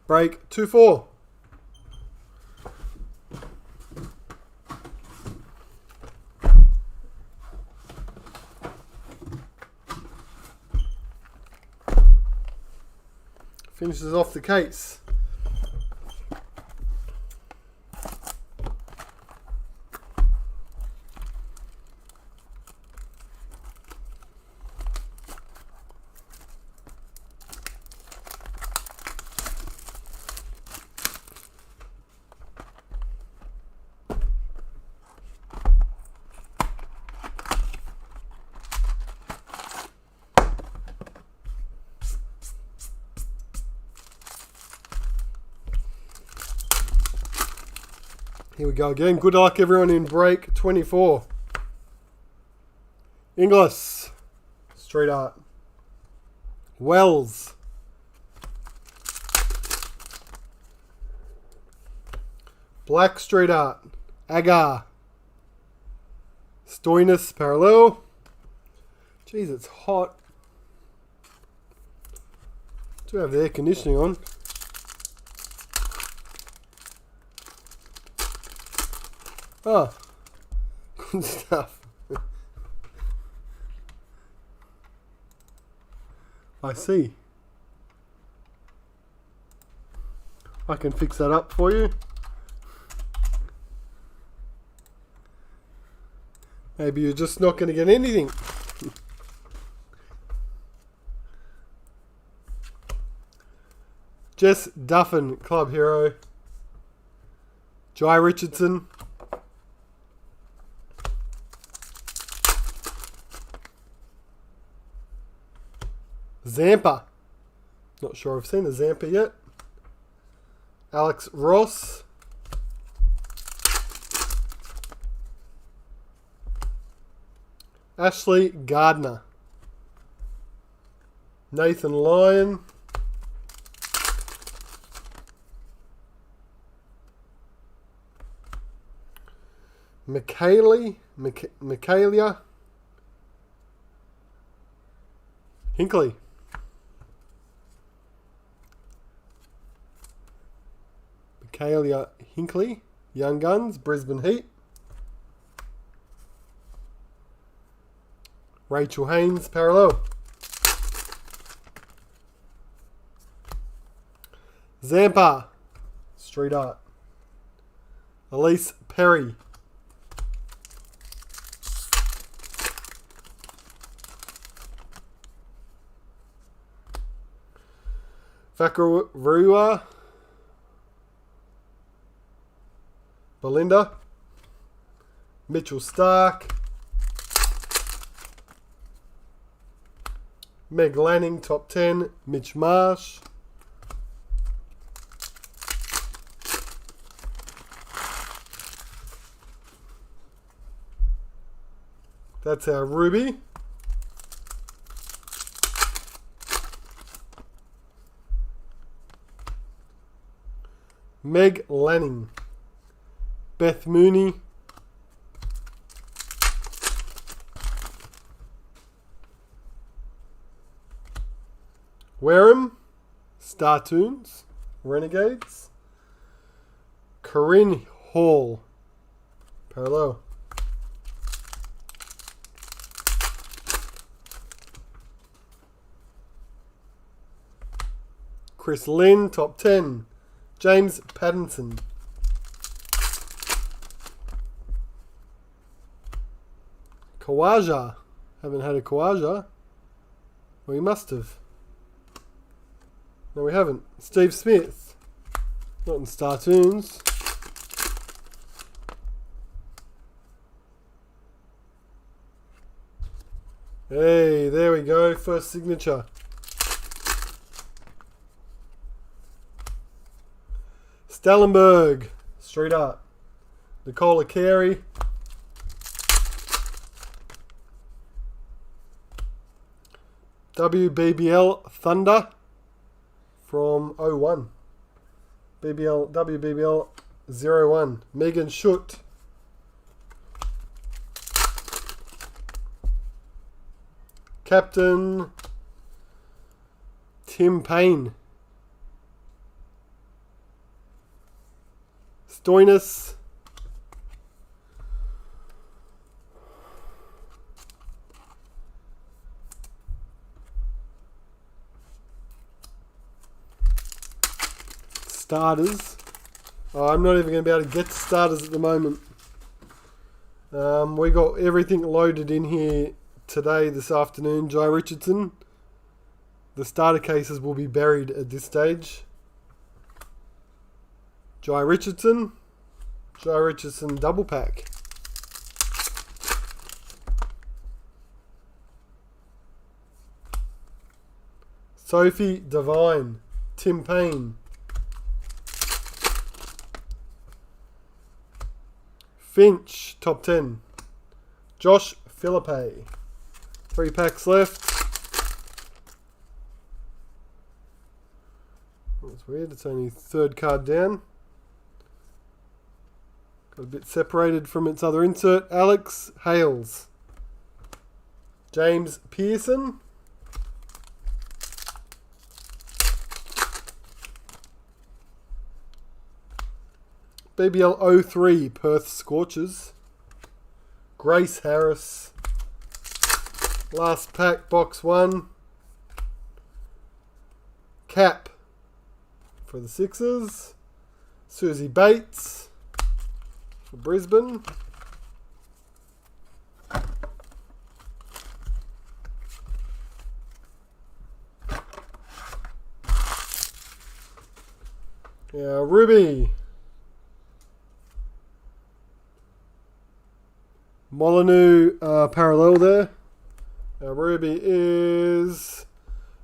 S1: Break 2-4. Finishes off the case. Here we go again. Good luck everyone in break 24. Inglis. Street art. Wells. Black street art. Agar. Stoinis parallel. Jeez, it's hot. Do have the air conditioning on. Oh, good stuff. I see. I can fix that up for you. Maybe you're just not going to get anything. Jess Duffin, club hero. Jai Richardson. Zampa. Not sure I've seen a Zampa yet. Alex Ross. Ashley Gardner. Nathan Lyon. Michaelia Hinkley. Michaelia Hinkley, Young Guns, Brisbane Heat. Rachel Haynes, parallel. Zampa, street art. Elise Perry. Fakarua. Belinda. Mitchell Stark. Meg Lanning, top 10. Mitch Marsh. That's our Ruby. Meg Lanning. Beth Mooney. Wareham, Startoons, Renegades, Corinne Hall, parallel. Chris Lynn, top 10. James Pattinson. Kawaja. Haven't had a Kawaja. Well, you must have. No, we haven't. Steve Smith. Not in Startoons. Hey, there we go. First signature. Stellenberg. Street art. Nicola Carey. WBBL Thunder. From 01. WBBL 01. Megan Schutt. Captain Tim Payne. Stoinis. Starters. Oh, I'm not even going to be able to get to starters at the moment. We got everything loaded in here today, this afternoon. Jai Richardson. The starter cases will be buried at this stage. Jai Richardson double pack. Sophie Devine. Tim Payne. Finch, top 10. Josh Philippe. 3 packs left. That's weird, it's only third card down. Got a bit separated from its other insert. Alex Hales. James Pearson. BBL 03 Perth Scorchers. Grace Harris. Last pack, box 1. Cap for the Sixers. Susie Bates for Brisbane. Yeah, Ruby. Molyneux parallel there. Ruby is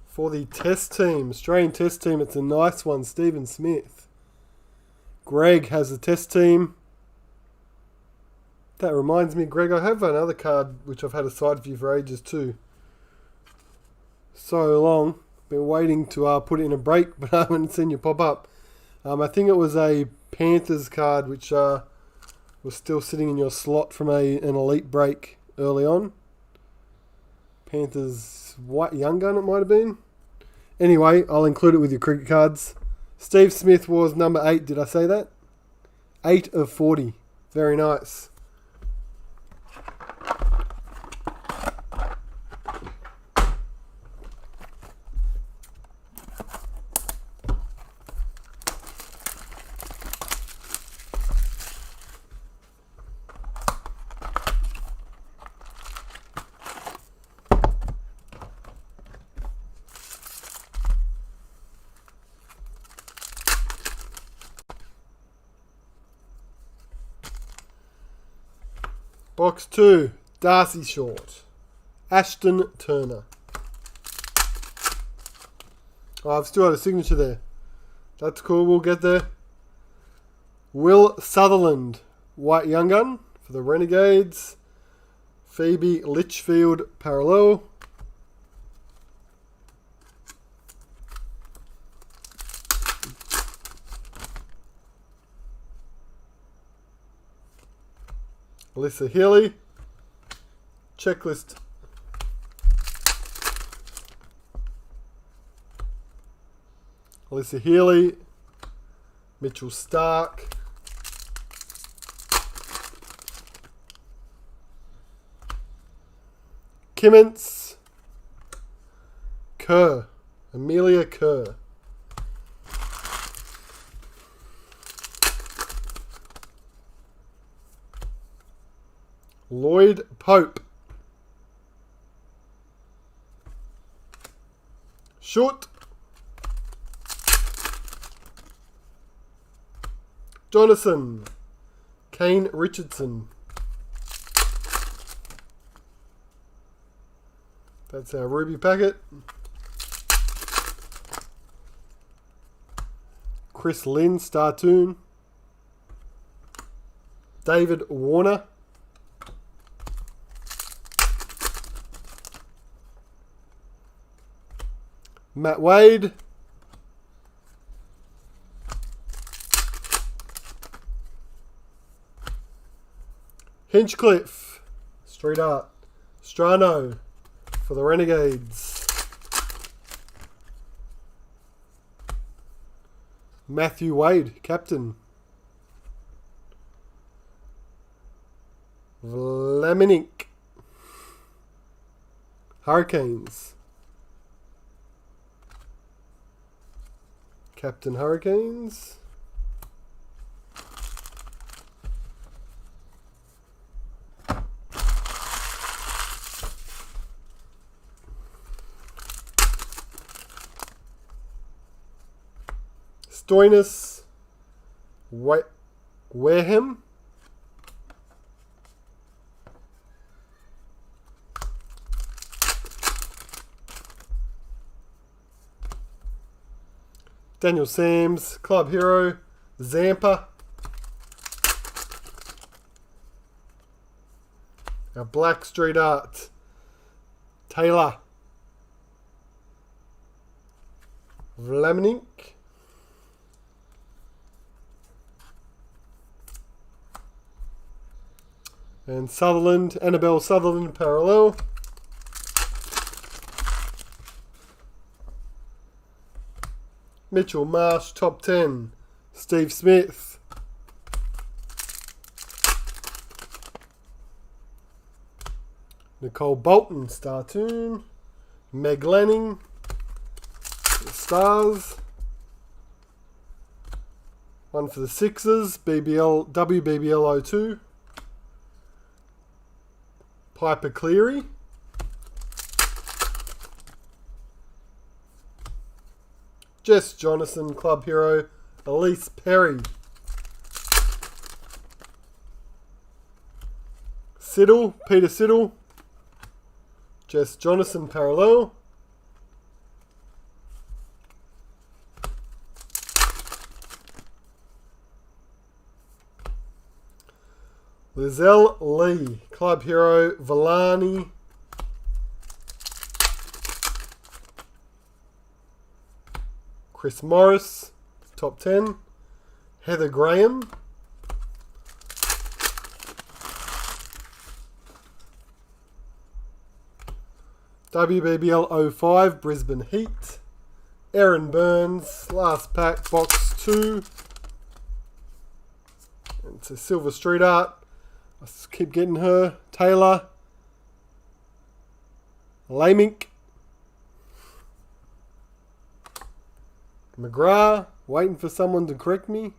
S1: for the test team, Australian test team. It's a nice one, Stephen Smith. Greg has a test team. That reminds me, Greg, I have another card which I've had a side view for ages too. So long. Been waiting to put it in a break, but I haven't seen you pop up. I think it was a Panthers card which was still sitting in your slot from an elite break early on. Panthers White Young Gun it might have been. Anyway, I'll include it with your cricket cards. Steve Smith was number 8, did I say that? 8 of 40. Very nice. Box 2, Darcy Short. Ashton Turner. Oh, I've still got a signature there. That's cool, we'll get there. Will Sutherland, White Young Gun for the Renegades. Phoebe Litchfield, parallel. Alyssa Healy. Checklist. Alyssa Healy. Mitchell Stark. Kimmins. Kerr. Amelia Kerr. Lloyd Pope. Shoot. Jonathan. Kane Richardson. That's our Ruby packet. Chris Lynn, Startoon. David Warner. Matt Wade. Hinchcliffe. Street Art. Strano for the Renegades. Matthew Wade, captain. Vlaminic. Hurricanes. Captain Hurricanes. Stoinis. Wareham. Daniel Sams, Club Hero, Zampa. Our Black Street Art, Taylor. Vlaminic. And Sutherland, Annabelle Sutherland, parallel. Mitchell Marsh, top 10. Steve Smith. Nicole Bolton, Startoon. Meg Lanning, Stars. One for the Sixers, BBL, WBBL 02. Piper Cleary. Jess Jonathan, Club Hero. Elise Perry. Siddle, Peter Siddle. Jess Jonathan, parallel. Lizelle Lee, Club Hero. Villani. Chris Morris, top 10. Heather Graham. WBBL 05, Brisbane Heat. Erin Burns, last pack, box 2. It's a Silver Street Art. I keep getting her. Taylor. Lamink. McGrath, waiting for someone to correct me.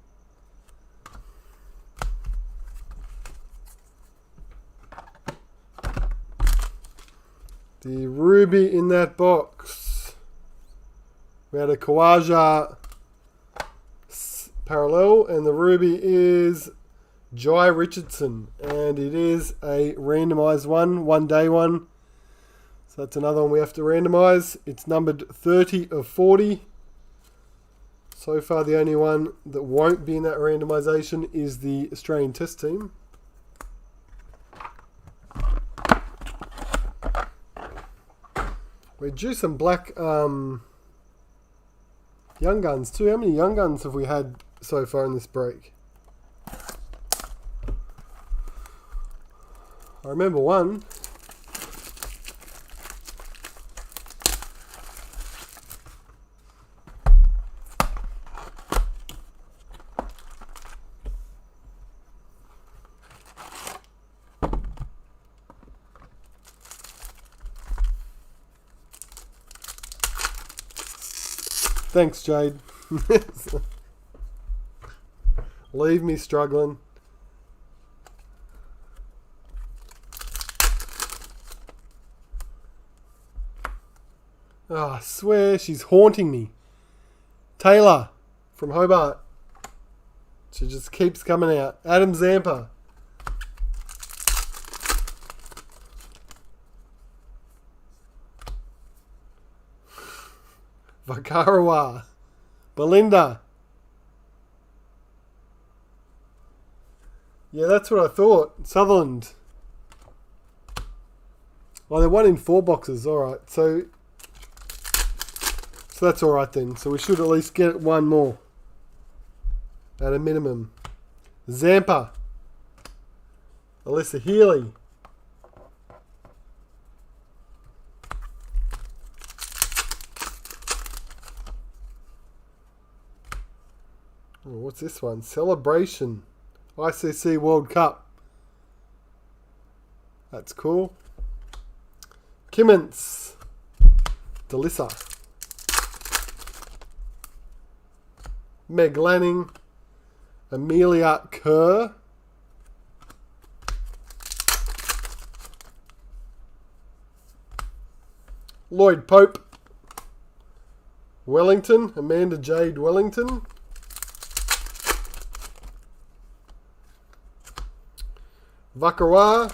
S1: The ruby in that box. We had a Kawaja parallel, and the ruby is Jai Richardson. And it is a randomised one day one. So that's another one we have to randomise. It's numbered 30 of 40. So far the only one that won't be in that randomisation is the Australian Test team. We're due some black Young Guns too. How many Young Guns have we had so far in this break? I remember one. Thanks, Jade. Leave me struggling. Oh, I swear she's haunting me. Taylor from Hobart. She just keeps coming out. Adam Zampa. Vakarawa. Belinda. Yeah, that's what I thought. Sutherland. Oh, they're 1 in 4 boxes. Alright, so that's alright then. So we should at least get one more. At a minimum. Zampa. Alyssa Healy. Oh, what's this one? Celebration. ICC World Cup. That's cool. Kimmins. Delissa. Meg Lanning. Amelia Kerr. Lloyd Pope. Wellington. Amanda Jade Wellington. Vakarawa.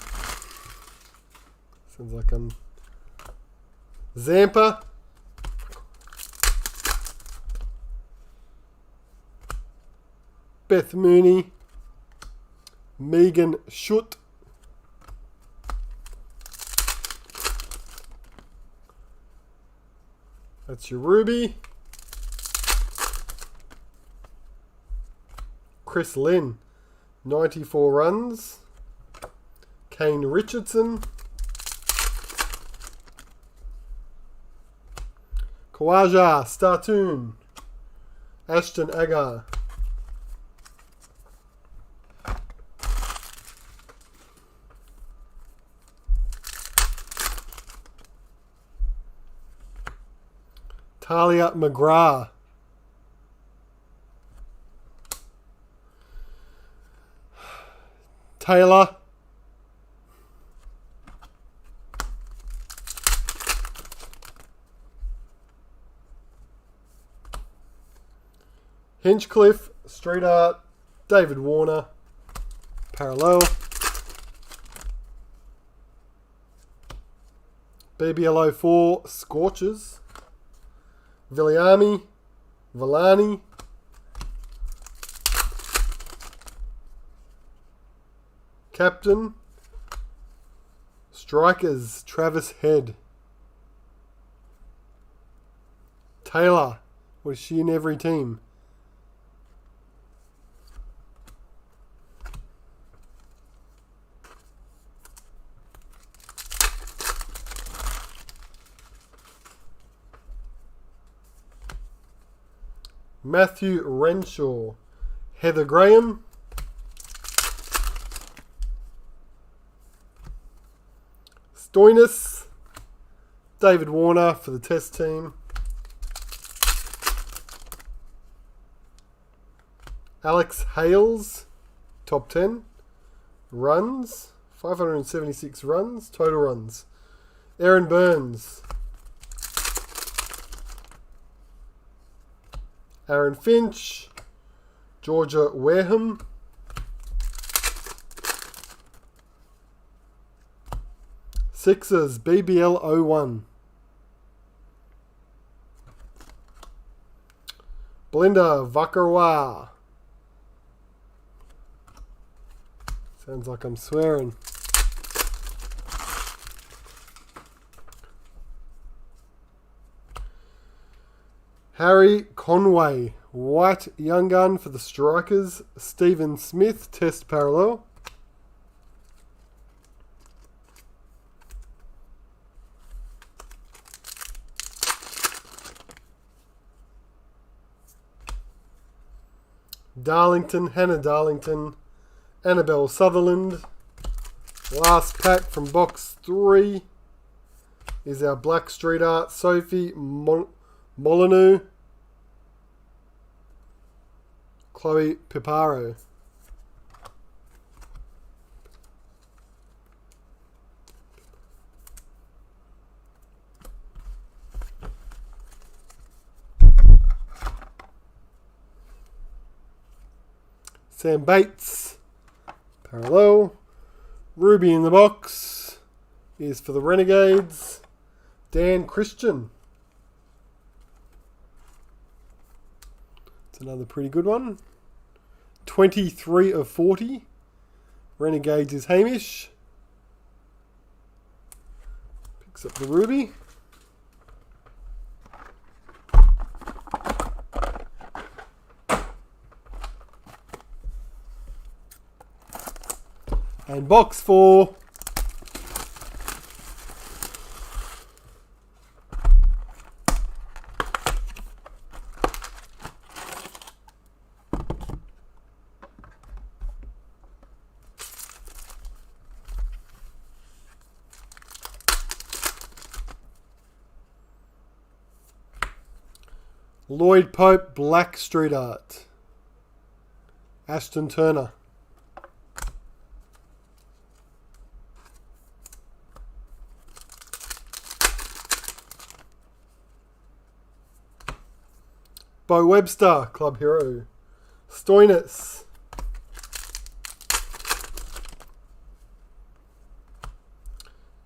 S1: Sounds like I'm... Zampa. Beth Mooney. Megan Schutt. That's your Ruby. Chris Lynn. 94 runs. Kane Richardson. Kawaja Startoon. Ashton Agar. Talia McGrath. Taylor. Hinchcliffe, Street Art, David Warner, Parallel, BBL04, Scorchers, Viliami, Villani, Captain, Strikers, Travis Head, Taylor, was she in every team? Matthew Renshaw, Heather Graham, Stoinis, David Warner for the Test team, Alex Hales, top 10 runs, 576 runs, total runs, Aaron Burns, Aaron Finch, Georgia Wareham, Sixers, BBL01. Belinda Vakarwa. Sounds like I'm swearing. Harry Conway, white young gun for the Strikers. Stephen Smith, test parallel. Darlington, Hannah Darlington, Annabelle Sutherland. Last pack from box 3 is our Black Street Art Sophie Molyneux, Chloe Piparo. Sam Bates, parallel. Ruby in the box is for the Renegades. Dan Christian. It's another pretty good one. 23 of 40. Renegades is Hamish. Picks up the Ruby. And box 4. Lloyd Pope, Black Street Art. Ashton Turner. Bo Webster, Club Hero. Stoinis.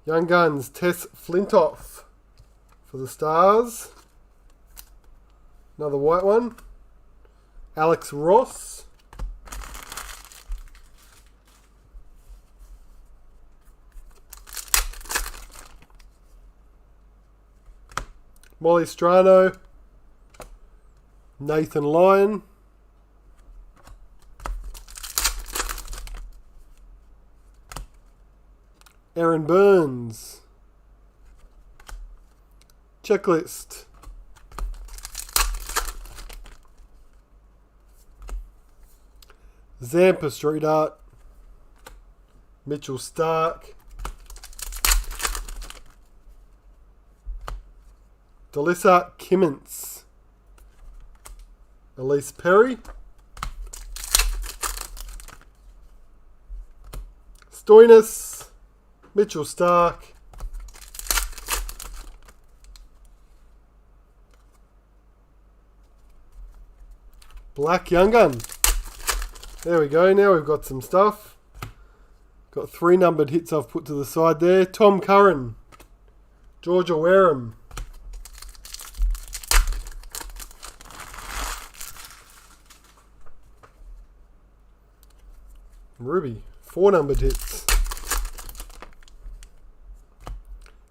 S1: Young Guns, Tess Flintoff for the Stars. Another white one. Alex Ross. Molly Strano. Nathan Lyon. Aaron Burns. Checklist. Zampa Street Art. Mitchell Stark. Delissa Kimmins. Elise Perry. Stoinis. Mitchell Stark. Black Young Gun. There we go. Now we've got some stuff. Got 3 numbered hits I've put to the side there. Tom Curran. Georgia Wareham. Ruby. 4 numbered hits.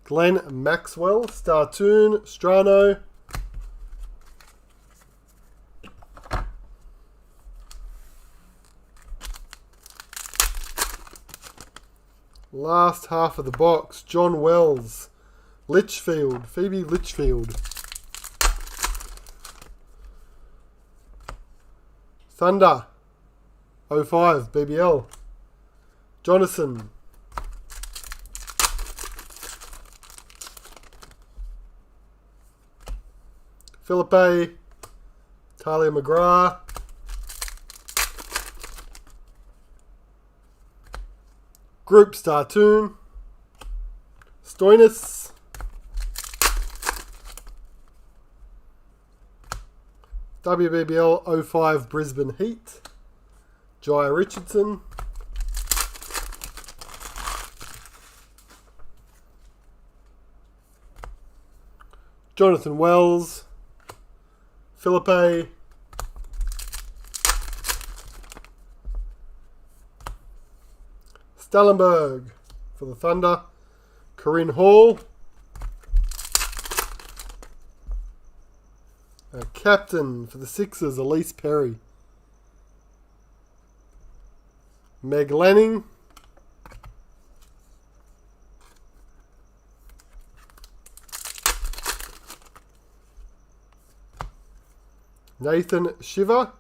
S1: Glenn Maxwell. Startoon. Strano. Last half of the box, John Wells, Litchfield, Phoebe Litchfield. Thunder, 05, BBL. Jonathan. Philippe, Talia McGrath. Group Startoon. Stoinis. WBBL 05 Brisbane Heat. Jaya Richardson. Jonathan Wells, Philippe, Stellenberg for the Thunder, Corinne Hall, captain for the Sixers, Elise Perry, Meg Lanning, Nathan Shiver,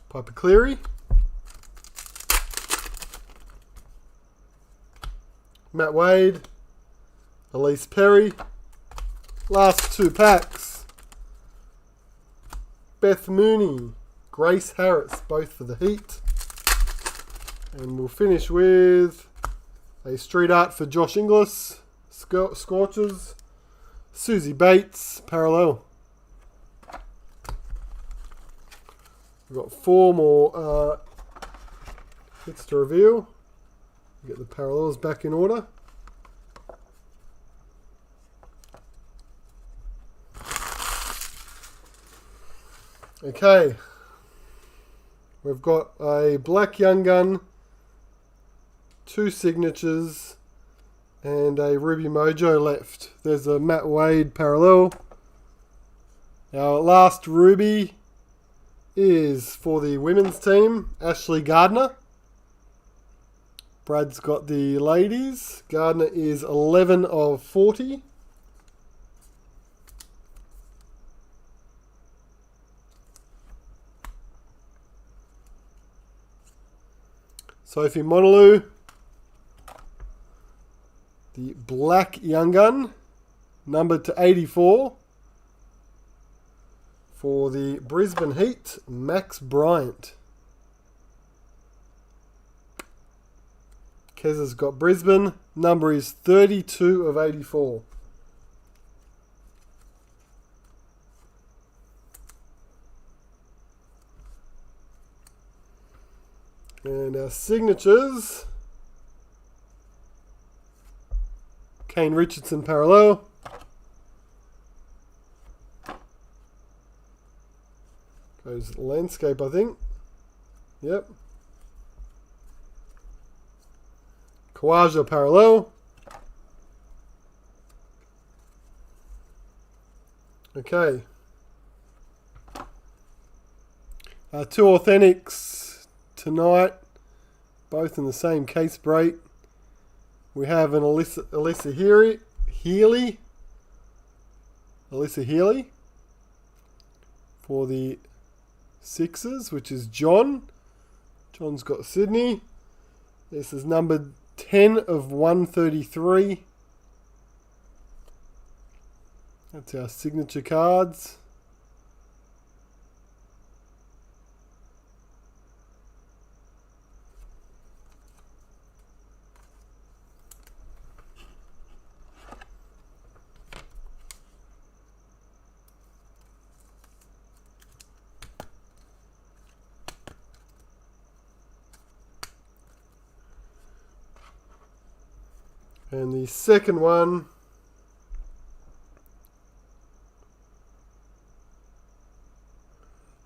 S1: Piper Cleary, Matt Wade, Elise Perry. Last 2 packs. Beth Mooney, Grace Harris, both for the Heat. And we'll finish with a street art for Josh Inglis, Scorchers, Susie Bates, Parallel. We've got 4 more hits to reveal. Get the parallels back in order. Okay, we've got a black Young Gun, 2 signatures, and a Ruby Mojo left. There's a Matt Wade parallel. Our last Ruby is for the women's team, Ashley Gardner. Brad's got the ladies. Gardner is 11 of 40. Sophie Monaloo, the black Young Gun, numbered to 84. For the Brisbane Heat, Max Bryant. Kez has got Brisbane, number is 32 of 84. And our signatures, Kane Richardson parallel, goes landscape I think, yep, Kawaja parallel, okay, 2 authentics tonight, both in the same case break. We have an Alyssa Healy for the Sixers, which is John. John's got Sydney. This is numbered 10 of 133. That's our signature cards. And the second one,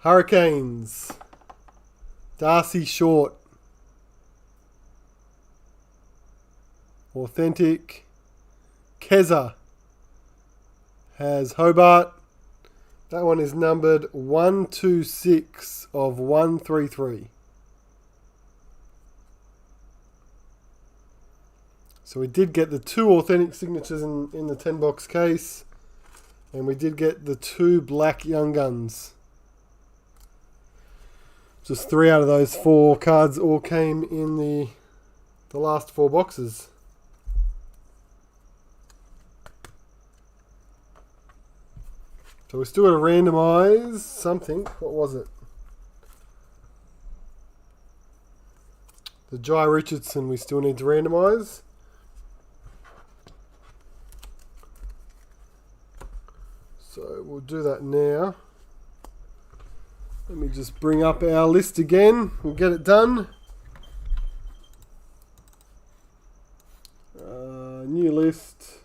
S1: Hurricanes, Darcy Short, authentic. Keza has Hobart. That one is numbered 126 of 133. So we did get the 2 authentic signatures in the 10 box case. And we did get the 2 black Young Guns. Just 3 out of those 4 cards all came in the last 4 boxes. So we still got to randomise something. What was it? The Jai Richardson we still need to randomise. So we'll do that now. Let me just bring up our list again. We'll get it done. New list.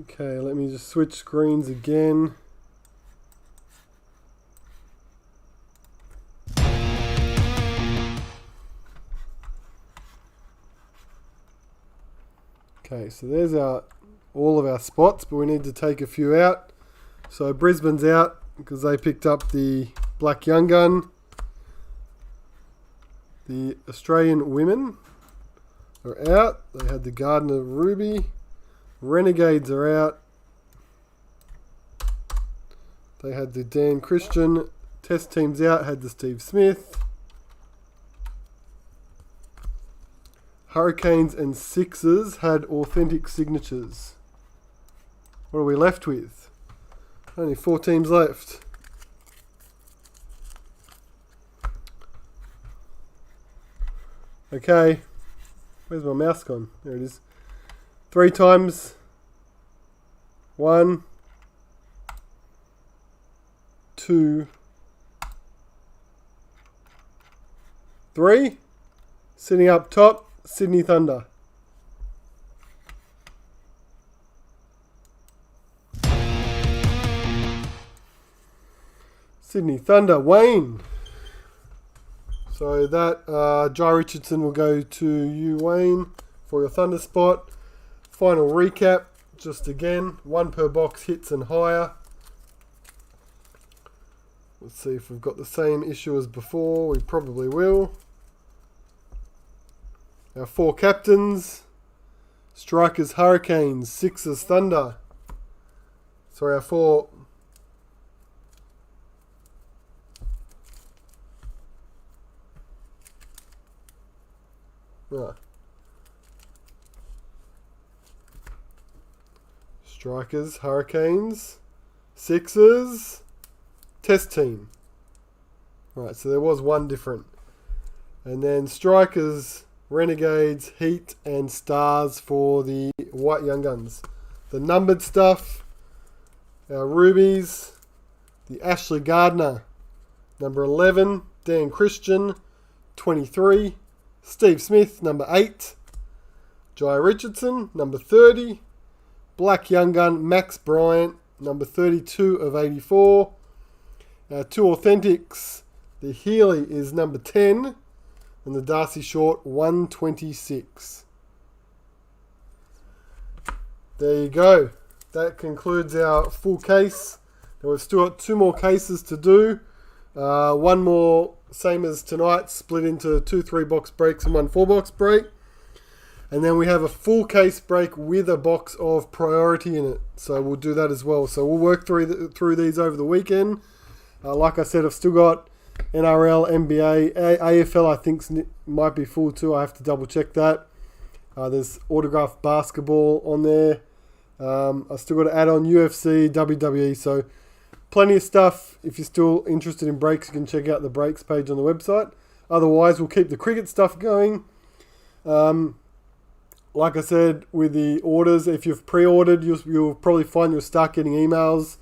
S1: Okay, let me just switch screens again. Okay, so there's all of our spots, but we need to take a few out. So Brisbane's out because they picked up the Black Young Gun. The Australian women are out. They had the Gardner Ruby. Renegades are out. They had the Dan Christian. Test teams out. Had the Steve Smith. Hurricanes and Sixers had authentic signatures. What are we left with? Only 4 teams left. Okay. Where's my mouse gone? There it is. 3 times. 1, 2, 3. Sitting up top, Sydney Thunder. Sydney Thunder, Wayne. So that Jai Richardson will go to you, Wayne, for your Thunder spot. Final recap, just again, 1 per box, hits and higher. Let's see if we've got the same issue as before. We probably will. Our 4 captains. Strikers, Hurricanes. Sixers, Thunder. Sorry, our 4... Ah. Strikers, Hurricanes. Sixers. Test team. Right, so there was 1 different. And then Strikers, Renegades, Heat, and Stars for the White Young Guns. The numbered stuff, our Rubies, the Ashley Gardner, number 11, Dan Christian, 23, Steve Smith, number 8, Jai Richardson, number 30, Black Young Gun, Max Bryant, number 32 of 84, our 2 Authentics, the Healy is number 10, and the Darcy Short, 126. There you go. That concludes our full case. Now we've still got 2 more cases to do. 1 more, same as tonight, split into 2 3-box breaks and 1 4-box break. And then we have a full case break with a box of priority in it. So we'll do that as well. So we'll work through these over the weekend. Like I said, I've still got NRL, NBA, AFL I think might be full too. I have to double check that. There's autographed basketball on there. I still got to add on UFC, WWE. So plenty of stuff. If you're still interested in breaks, you can check out the breaks page on the website. Otherwise, we'll keep the cricket stuff going. Like I said, with the orders, if you've pre-ordered, you'll probably find you'll start getting emails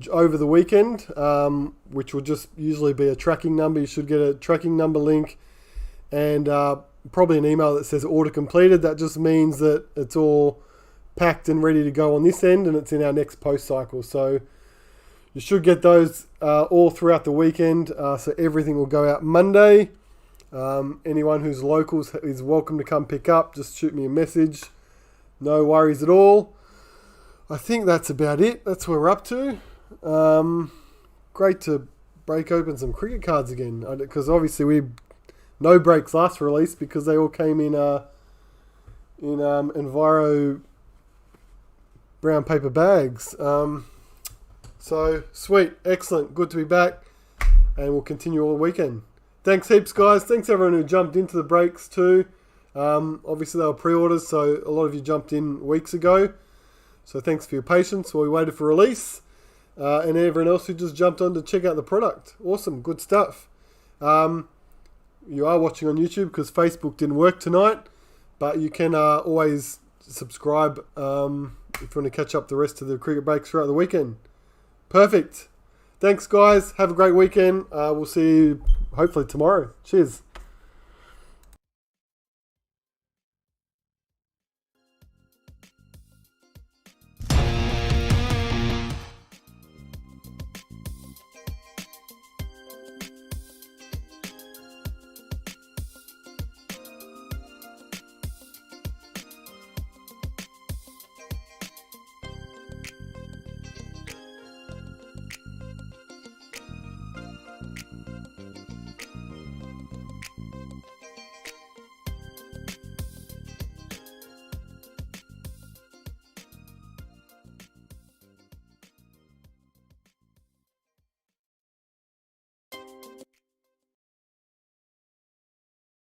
S1: over the weekend, which will just usually be a tracking number. You should get a tracking number link and probably an email that says order completed. That just means that it's all packed and ready to go on this end and it's in our next post cycle. So you should get those all throughout the weekend. So everything will go out Monday. Anyone who's locals is welcome to come pick up. Just shoot me a message. No worries at all. I think that's about it. That's what we're up to. Great to break open some cricket cards again, because obviously no breaks last release because they all came in Enviro brown paper bags. So sweet, excellent, good to be back, and we'll continue all weekend. Thanks heaps, guys. Thanks everyone who jumped into the breaks too. Obviously they were pre-orders, so a lot of you jumped in weeks ago. So thanks for your patience while we waited for release. And everyone else who just jumped on to check out the product. Awesome, good stuff. You are watching on YouTube because Facebook didn't work tonight, but you can always subscribe if you want to catch up the rest of the cricket breaks throughout the weekend. Perfect. Thanks, guys. Have a great weekend. We'll see you hopefully tomorrow. Cheers.